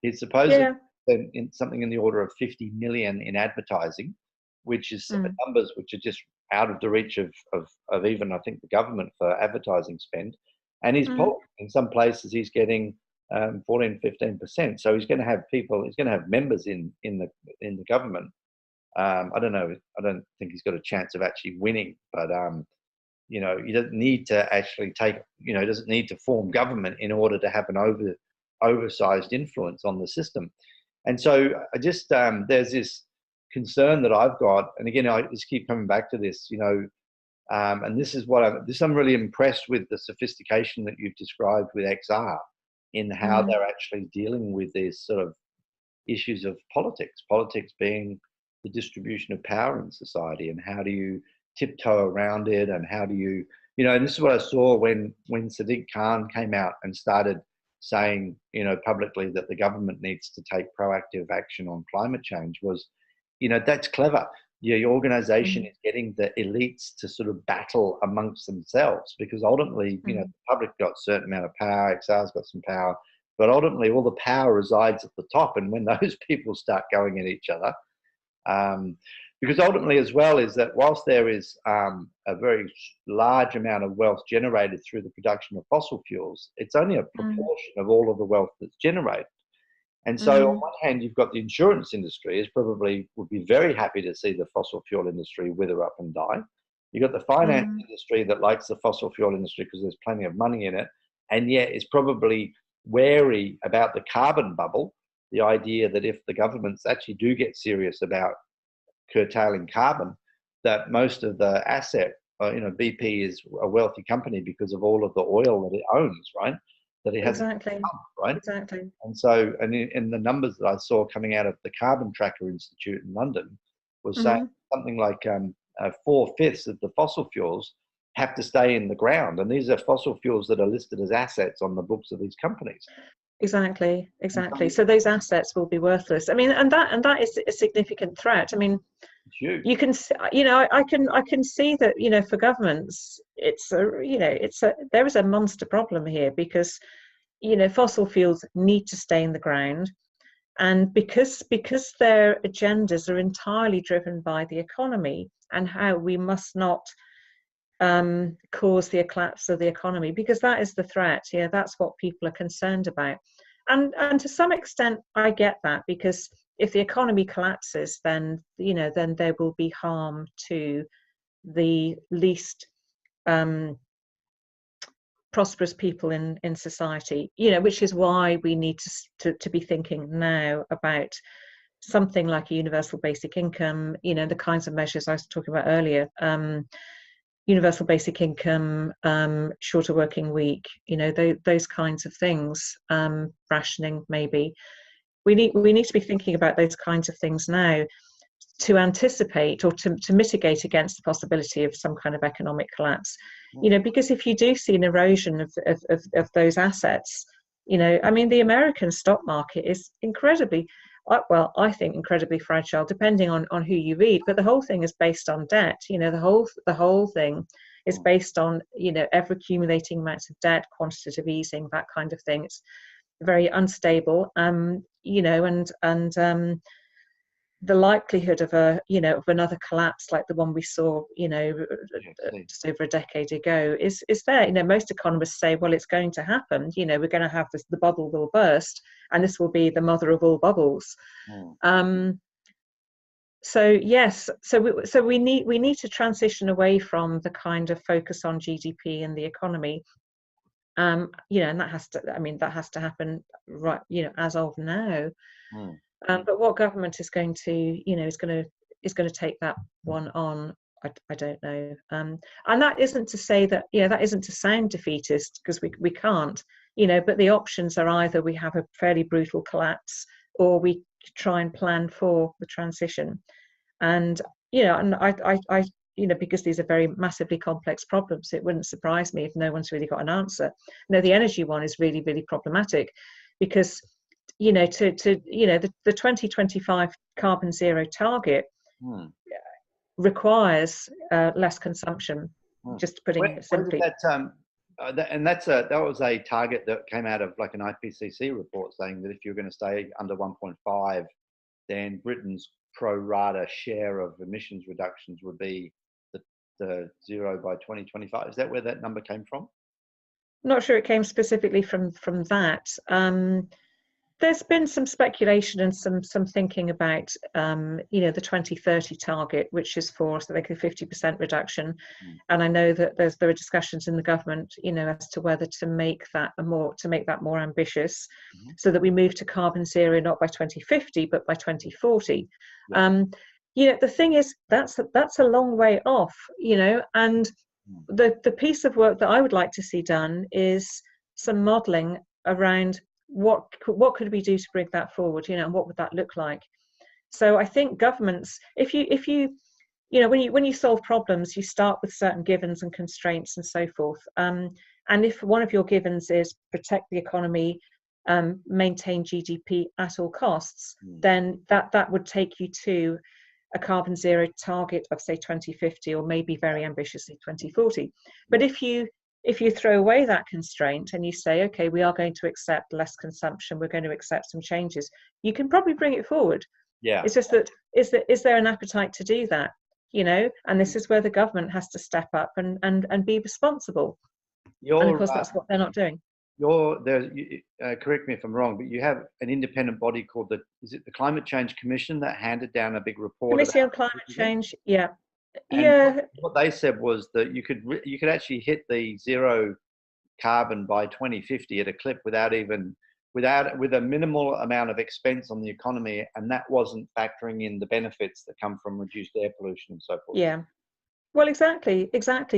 He's supposedly in something in the order of 50 million in advertising, which is numbers which are just out of the reach of even, I think, the government for advertising spend. And he's poor. In some places he's getting 14-15%. So he's going to have members in the government. I don't know. I don't think he's got a chance of actually winning, but you know, he doesn't need to actually doesn't need to form government in order to have an oversized influence on the system. And so I just there's this concern that I've got, and again, I just keep coming back to this, you know, and this is what I'm really impressed with the sophistication that you've described with XR in how they're actually dealing with these sort of issues of politics being the distribution of power in society, and how do you tiptoe around it, and how do you, you know, and this is what I saw when Sadiq Khan came out and started saying, you know, publicly that the government needs to take proactive action on climate change was, you know, that's clever. Your organization is getting the elites to sort of battle amongst themselves, because ultimately, you know, the public got a certain amount of power, XR's got some power, but ultimately all the power resides at the top. And when those people start going at each other, because ultimately as well is that whilst there is a very large amount of wealth generated through the production of fossil fuels, it's only a proportion of all of the wealth that's generated. And so on one hand, you've got the insurance industry would be very happy to see the fossil fuel industry wither up and die. You've got the finance industry that likes the fossil fuel industry because there's plenty of money in it, and yet is probably wary about the carbon bubble, the idea that if the governments actually do get serious about curtailing carbon, that most of the asset, you know, BP is a wealthy company because of all of the oil that it owns, right? That it has, right? Exactly. And so, and in the numbers that I saw coming out of the Carbon Tracker Institute in London was saying something like 4/5 of the fossil fuels have to stay in the ground, and these are fossil fuels that are listed as assets on the books of these companies. Exactly. So those assets will be worthless. I mean, and that is a significant threat. I mean, you can, you know, I can see that, you know, for governments, there is a monster problem here, because, you know, fossil fuels need to stay in the ground, and because their agendas are entirely driven by the economy and how we must not cause the collapse of the economy, because that is the threat. Yeah, that's what people are concerned about, and to some extent I get that, because if the economy collapses, then, you know, then there will be harm to the least prosperous people in society, you know, which is why we need to be thinking now about something like a universal basic income, you know, the kinds of measures I was talking about earlier, universal basic income, shorter working week, you know, those kinds of things, rationing maybe. We need to be thinking about those kinds of things now to anticipate or to mitigate against the possibility of some kind of economic collapse. You know, because if you do see an erosion of those assets, You know, I mean, the American stock market is incredibly, well, I think incredibly fragile, depending on who you read. But the whole thing is based on debt. You know, the whole thing is based on, you know, ever accumulating amounts of debt, quantitative easing, that kind of thing. It's very unstable. You know, and the likelihood of another collapse like the one we saw, you know, just over a decade ago is there. You know, most economists say, well, it's going to happen. You know, we're going to have this, the bubble will burst, and this will be the mother of all bubbles. So yes, so we need to transition away from the kind of focus on GDP and the economy. You know, and that has to happen right, you know, as of now. But what government is going to, you know, is going to take that one on, I don't know. And that isn't to say that, you know, that isn't to sound defeatist, because we can't, you know, but the options are either we have a fairly brutal collapse, or we try and plan for the transition. And, you know, and I you know, because these are very massively complex problems, it wouldn't surprise me if no one's really got an answer. No, the energy one is really, really problematic, because, you know, to you know, the 2025 carbon zero target requires less consumption. Just putting it simply. That was a target that came out of like an IPCC report saying that if you're going to stay under 1.5, then Britain's pro rata share of emissions reductions would be the zero by 2025. Is that where that number came from? Not sure it came specifically from that. There's been some speculation and some thinking about, you know, the 2030 target, which is for like a 50% reduction. And I know that there are discussions in the government, you know, as to whether to make that more ambitious, so that we move to carbon zero not by 2050 but by 2040. You know, the thing is, that's a long way off, you know, and the piece of work that I would like to see done is some modelling around what could we do to bring that forward, you know, and what would that look like. So I think governments, if you you know, when you solve problems, you start with certain givens and constraints and so forth. And if one of your givens is protect the economy, maintain GDP at all costs, then that would take you to a carbon zero target of, say, 2050, or maybe very ambitiously 2040. But if you throw away that constraint and you say, okay, we are going to accept less consumption, we're going to accept some changes, you can probably bring it forward. It's just that is there an appetite to do that, you know? And this is where the government has to step up and be responsible. And of course, that's what they're not doing. Correct me if I'm wrong, but you have an independent body called the Climate Change Commission that handed down a big report. Committee on Climate Change, What they said was that you could actually hit the zero carbon by 2050 at a clip with a minimal amount of expense on the economy, and that wasn't factoring in the benefits that come from reduced air pollution and so forth. Yeah. Well, exactly.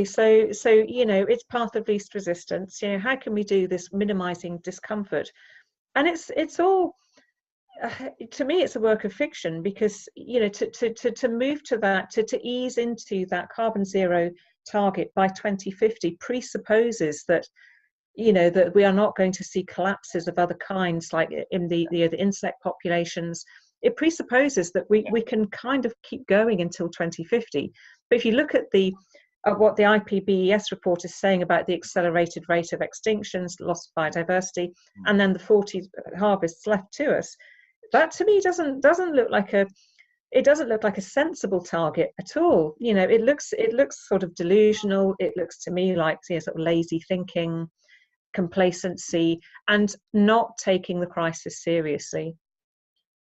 So, you know, it's path of least resistance. You know, how can we do this, minimizing discomfort? And it's all, to me, it's a work of fiction, because, you know, to move to that, to ease into that carbon zero target by 2050 presupposes that, you know, that we are not going to see collapses of other kinds, like in the insect populations. It presupposes that we can kind of keep going until 2050. But if you look at what the IPBES report is saying about the accelerated rate of extinctions, loss of biodiversity, and then the 40 harvests left to us, that to me doesn't look like a sensible target at all. You know, it looks sort of delusional. It looks to me like, you know, sort of lazy thinking, complacency, and not taking the crisis seriously.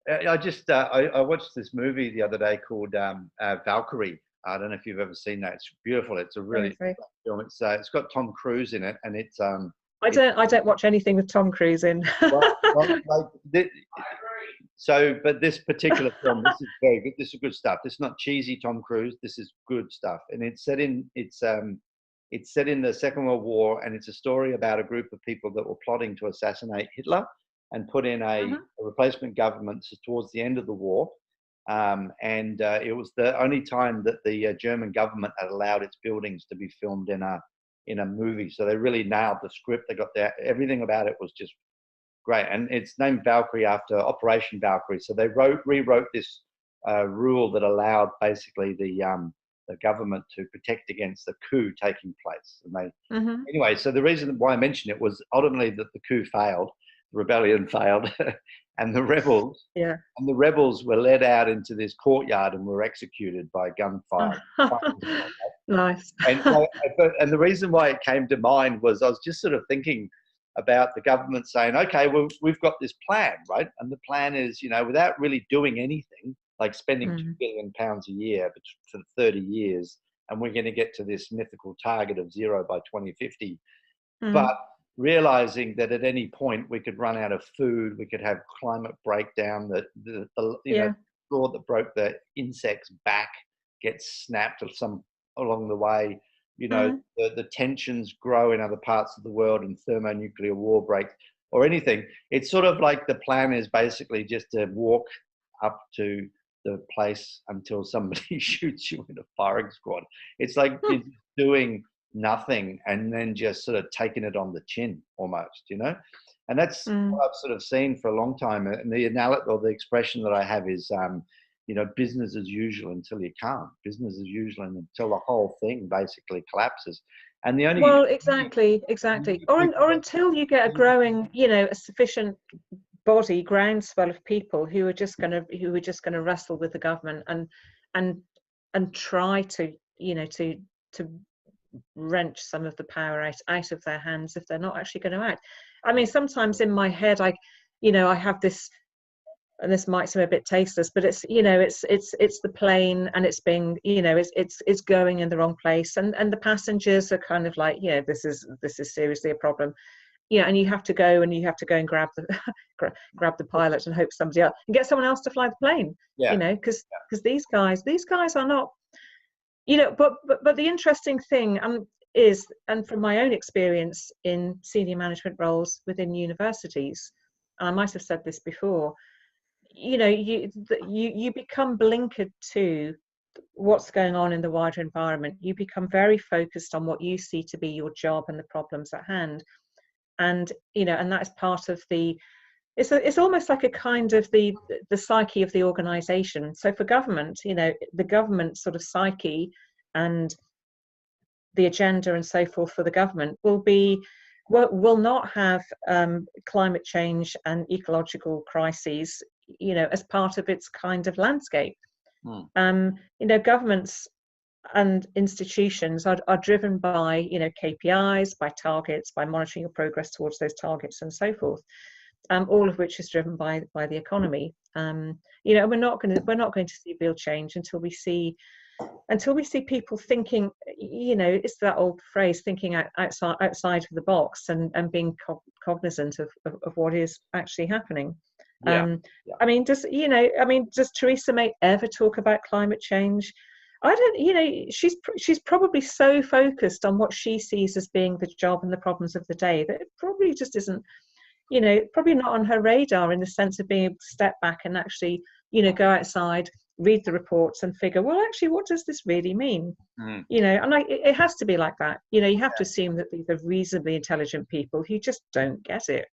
I watched this movie the other day called Valkyrie. I don't know if you've ever seen that. It's beautiful. It's a really good film. It's got Tom Cruise in it, and it's I don't watch anything with Tom Cruise in. But this particular film, this is very good. This is good stuff. This is not cheesy Tom Cruise. This is good stuff, and it's set in the Second World War, and it's a story about a group of people that were plotting to assassinate Hitler and put in a replacement government towards the end of the war. It was the only time that the German government had allowed its buildings to be filmed in a movie. So they really nailed the script. They got everything about it was just great. And it's named Valkyrie after Operation Valkyrie. So they rewrote this rule that allowed basically the government to protect against the coup taking place. And they anyway. So the reason why I mentioned it was ultimately that the coup failed, the rebellion failed, and the rebels were led out into this courtyard and were executed by gunfire. Nice. And the reason why it came to mind was I was just sort of thinking about the government saying, okay, well, we've got this plan, right? And the plan is, without really doing anything, like spending £2 billion a year for 30 years, and we're going to get to this mythical target of 0 by 2050. But realizing that at any point we could run out of food, we could have climate breakdown, that the straw that broke the insect's back gets snapped along the way. The tensions grow in other parts of the world and thermonuclear war breaks or anything. It's sort of like the plan is basically just to walk up to the place until somebody shoots you in a firing squad. It's like you're doing nothing and then just sort of taking it on the chin almost, and that's what I've sort of seen for a long time. And the analogy or the expression that I have is business as usual until you can't. Business as usual until the whole thing basically collapses. And the only exactly, or until you get a growing, a sufficient body groundswell of people who are just going to wrestle with the government and try to to wrench some of the power out of their hands if they're not actually going to act. I mean, sometimes in my head, I have this. And this might seem a bit tasteless, but it's it's the plane and it's being it's going in the wrong place, and the passengers are kind of like, this is seriously a problem, and you have to go and grab the pilot and hope somebody else and get someone else to fly the plane, because these guys are not, but the interesting thing is, and from my own experience in senior management roles within universities, and I might have said this before, you become blinkered to what's going on in the wider environment. You become very focused on what you see to be your job and the problems at hand, and and that's part of the. It's almost like a kind of the psyche of the organisation. So for government, the government sort of psyche and the agenda and so forth for the government will not have climate change and ecological crises as part of its kind of landscape. Governments and institutions are driven by KPIs, by targets, by monitoring your progress towards those targets and so forth, all of which is driven by the economy. We're not going to see real change until we see people thinking, it's that old phrase, thinking outside of the box and being cognizant of what is actually happening. I mean, does Theresa May ever talk about climate change? I don't, she's probably so focused on what she sees as being the job and the problems of the day that it probably just isn't, probably not on her radar, in the sense of being able to step back and actually, go outside, read the reports and figure, well, actually, what does this really mean? And it has to be like that. You have to assume that these are reasonably intelligent people who just don't get it.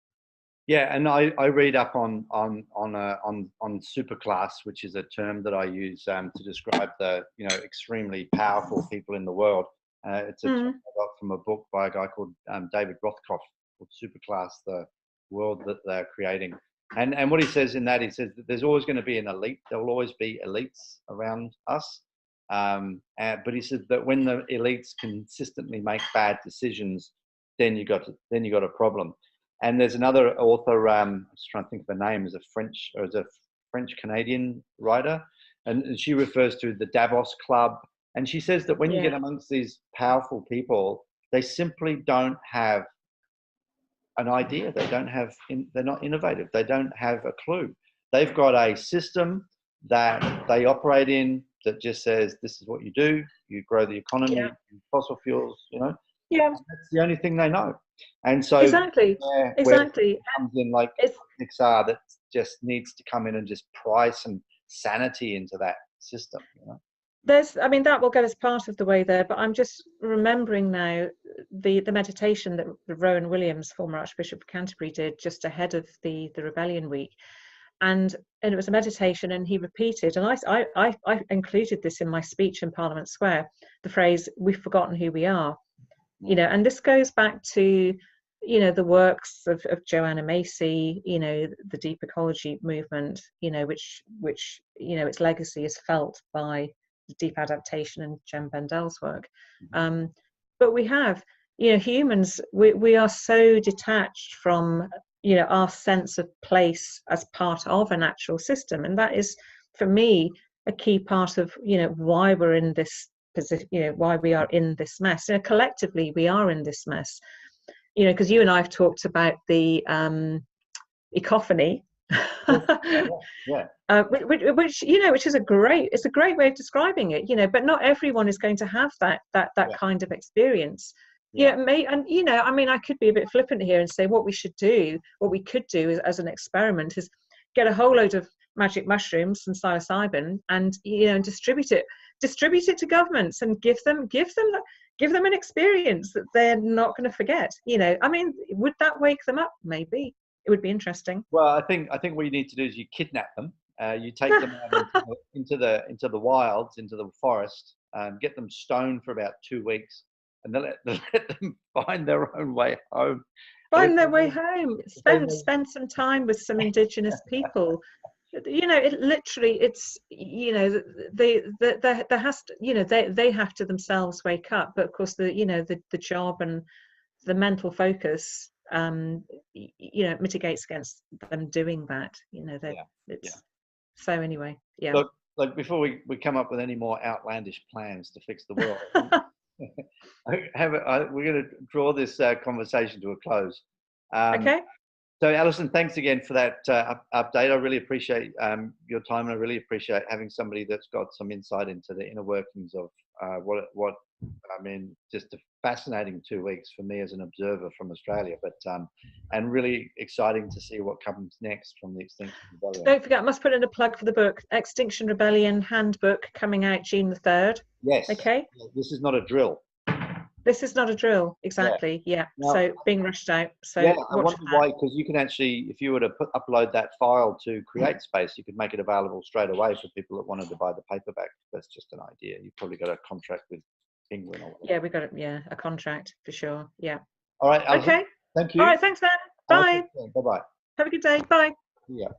Yeah, and I read up on superclass, which is a term that I use to describe the extremely powerful people in the world. It's a term I got from a book by a guy called David Rothkopf called Superclass: The World That They're Creating. And what he says in that, he says that there's always going to be an elite. There will always be elites around us. But he said that when the elites consistently make bad decisions, then you got a problem. And there's another author, I'm just trying to think of her name, is a French Canadian writer, and she refers to the Davos Club. And she says that when you get amongst these powerful people, they simply don't have an idea. They're not innovative. They don't have a clue. They've got a system that they operate in that just says, this is what you do. You grow the economy, fossil fuels, Yeah. That's the only thing they know. And so exactly. It comes in like XR that just needs to come in and just pry some sanity into that system. That will get us part of the way there, but I'm just remembering now the meditation that Rowan Williams, former Archbishop of Canterbury, did just ahead of the Rebellion Week, and it was a meditation, and he repeated, and I included this in my speech in Parliament Square, the phrase, "We've forgotten who we are," you know, and this goes back to, you know, the works of Joanna Macy, you know, the deep ecology movement, you know, which you know, its legacy is felt by deep adaptation and Jem Bendel's work. But we have, you know, humans, we are so detached from, you know, our sense of place as part of a natural system, and that is, for me, a key part of, you know, why we're in this position, you know, why we are in this mess. You know, collectively we are in this mess, you know, because you and I have talked about the ecophony, which you know, which is a great way of describing it, you know, but not everyone is going to have that kind of experience. Yeah, and you know, I mean, I could be a bit flippant here and say what we could do is, as an experiment, is get a whole load of magic mushrooms and psilocybin, and you know, and distribute it to governments, and give them an experience that they're not going to forget. You know, I mean, would that wake them up? Maybe. It would be interesting. Well, I think what you need to do is you kidnap them, you take them out into the wilds, into the forest, get them stoned for about 2 weeks, and then let them find their own way home. Find their way home. Spend some time with some Indigenous people. You know, it literally, it's, you know, there has to, you know, they have to themselves wake up. But of course, the job and the mental focus, you know, mitigates against them doing that. You know, so anyway, yeah. Look, before we come up with any more outlandish plans to fix the world, we're going to draw this conversation to a close. Okay. So, Alison, thanks again for that update. I really appreciate your time, and I really appreciate having somebody that's got some insight into the inner workings of what I mean, just a fascinating 2 weeks for me as an observer from Australia, but and really exciting to see what comes next from the Extinction Rebellion. Don't forget, I must put in a plug for the book, Extinction Rebellion Handbook, coming out June the 3rd. Yes. Okay. This is not a drill. This is not a drill, exactly. Yeah. Now, so being rushed out. So I wonder why, because you can actually, if you were to upload that file to Create Space, you could make it available straight away for people that wanted to buy the paperback. That's just an idea. You've probably got a contract with Penguin or whatever. Yeah, we got a contract for sure. Yeah. All right, Alison, okay. Thank you. All right, thanks, Ben. Bye. Bye-bye. Have a good day. Bye. Yeah.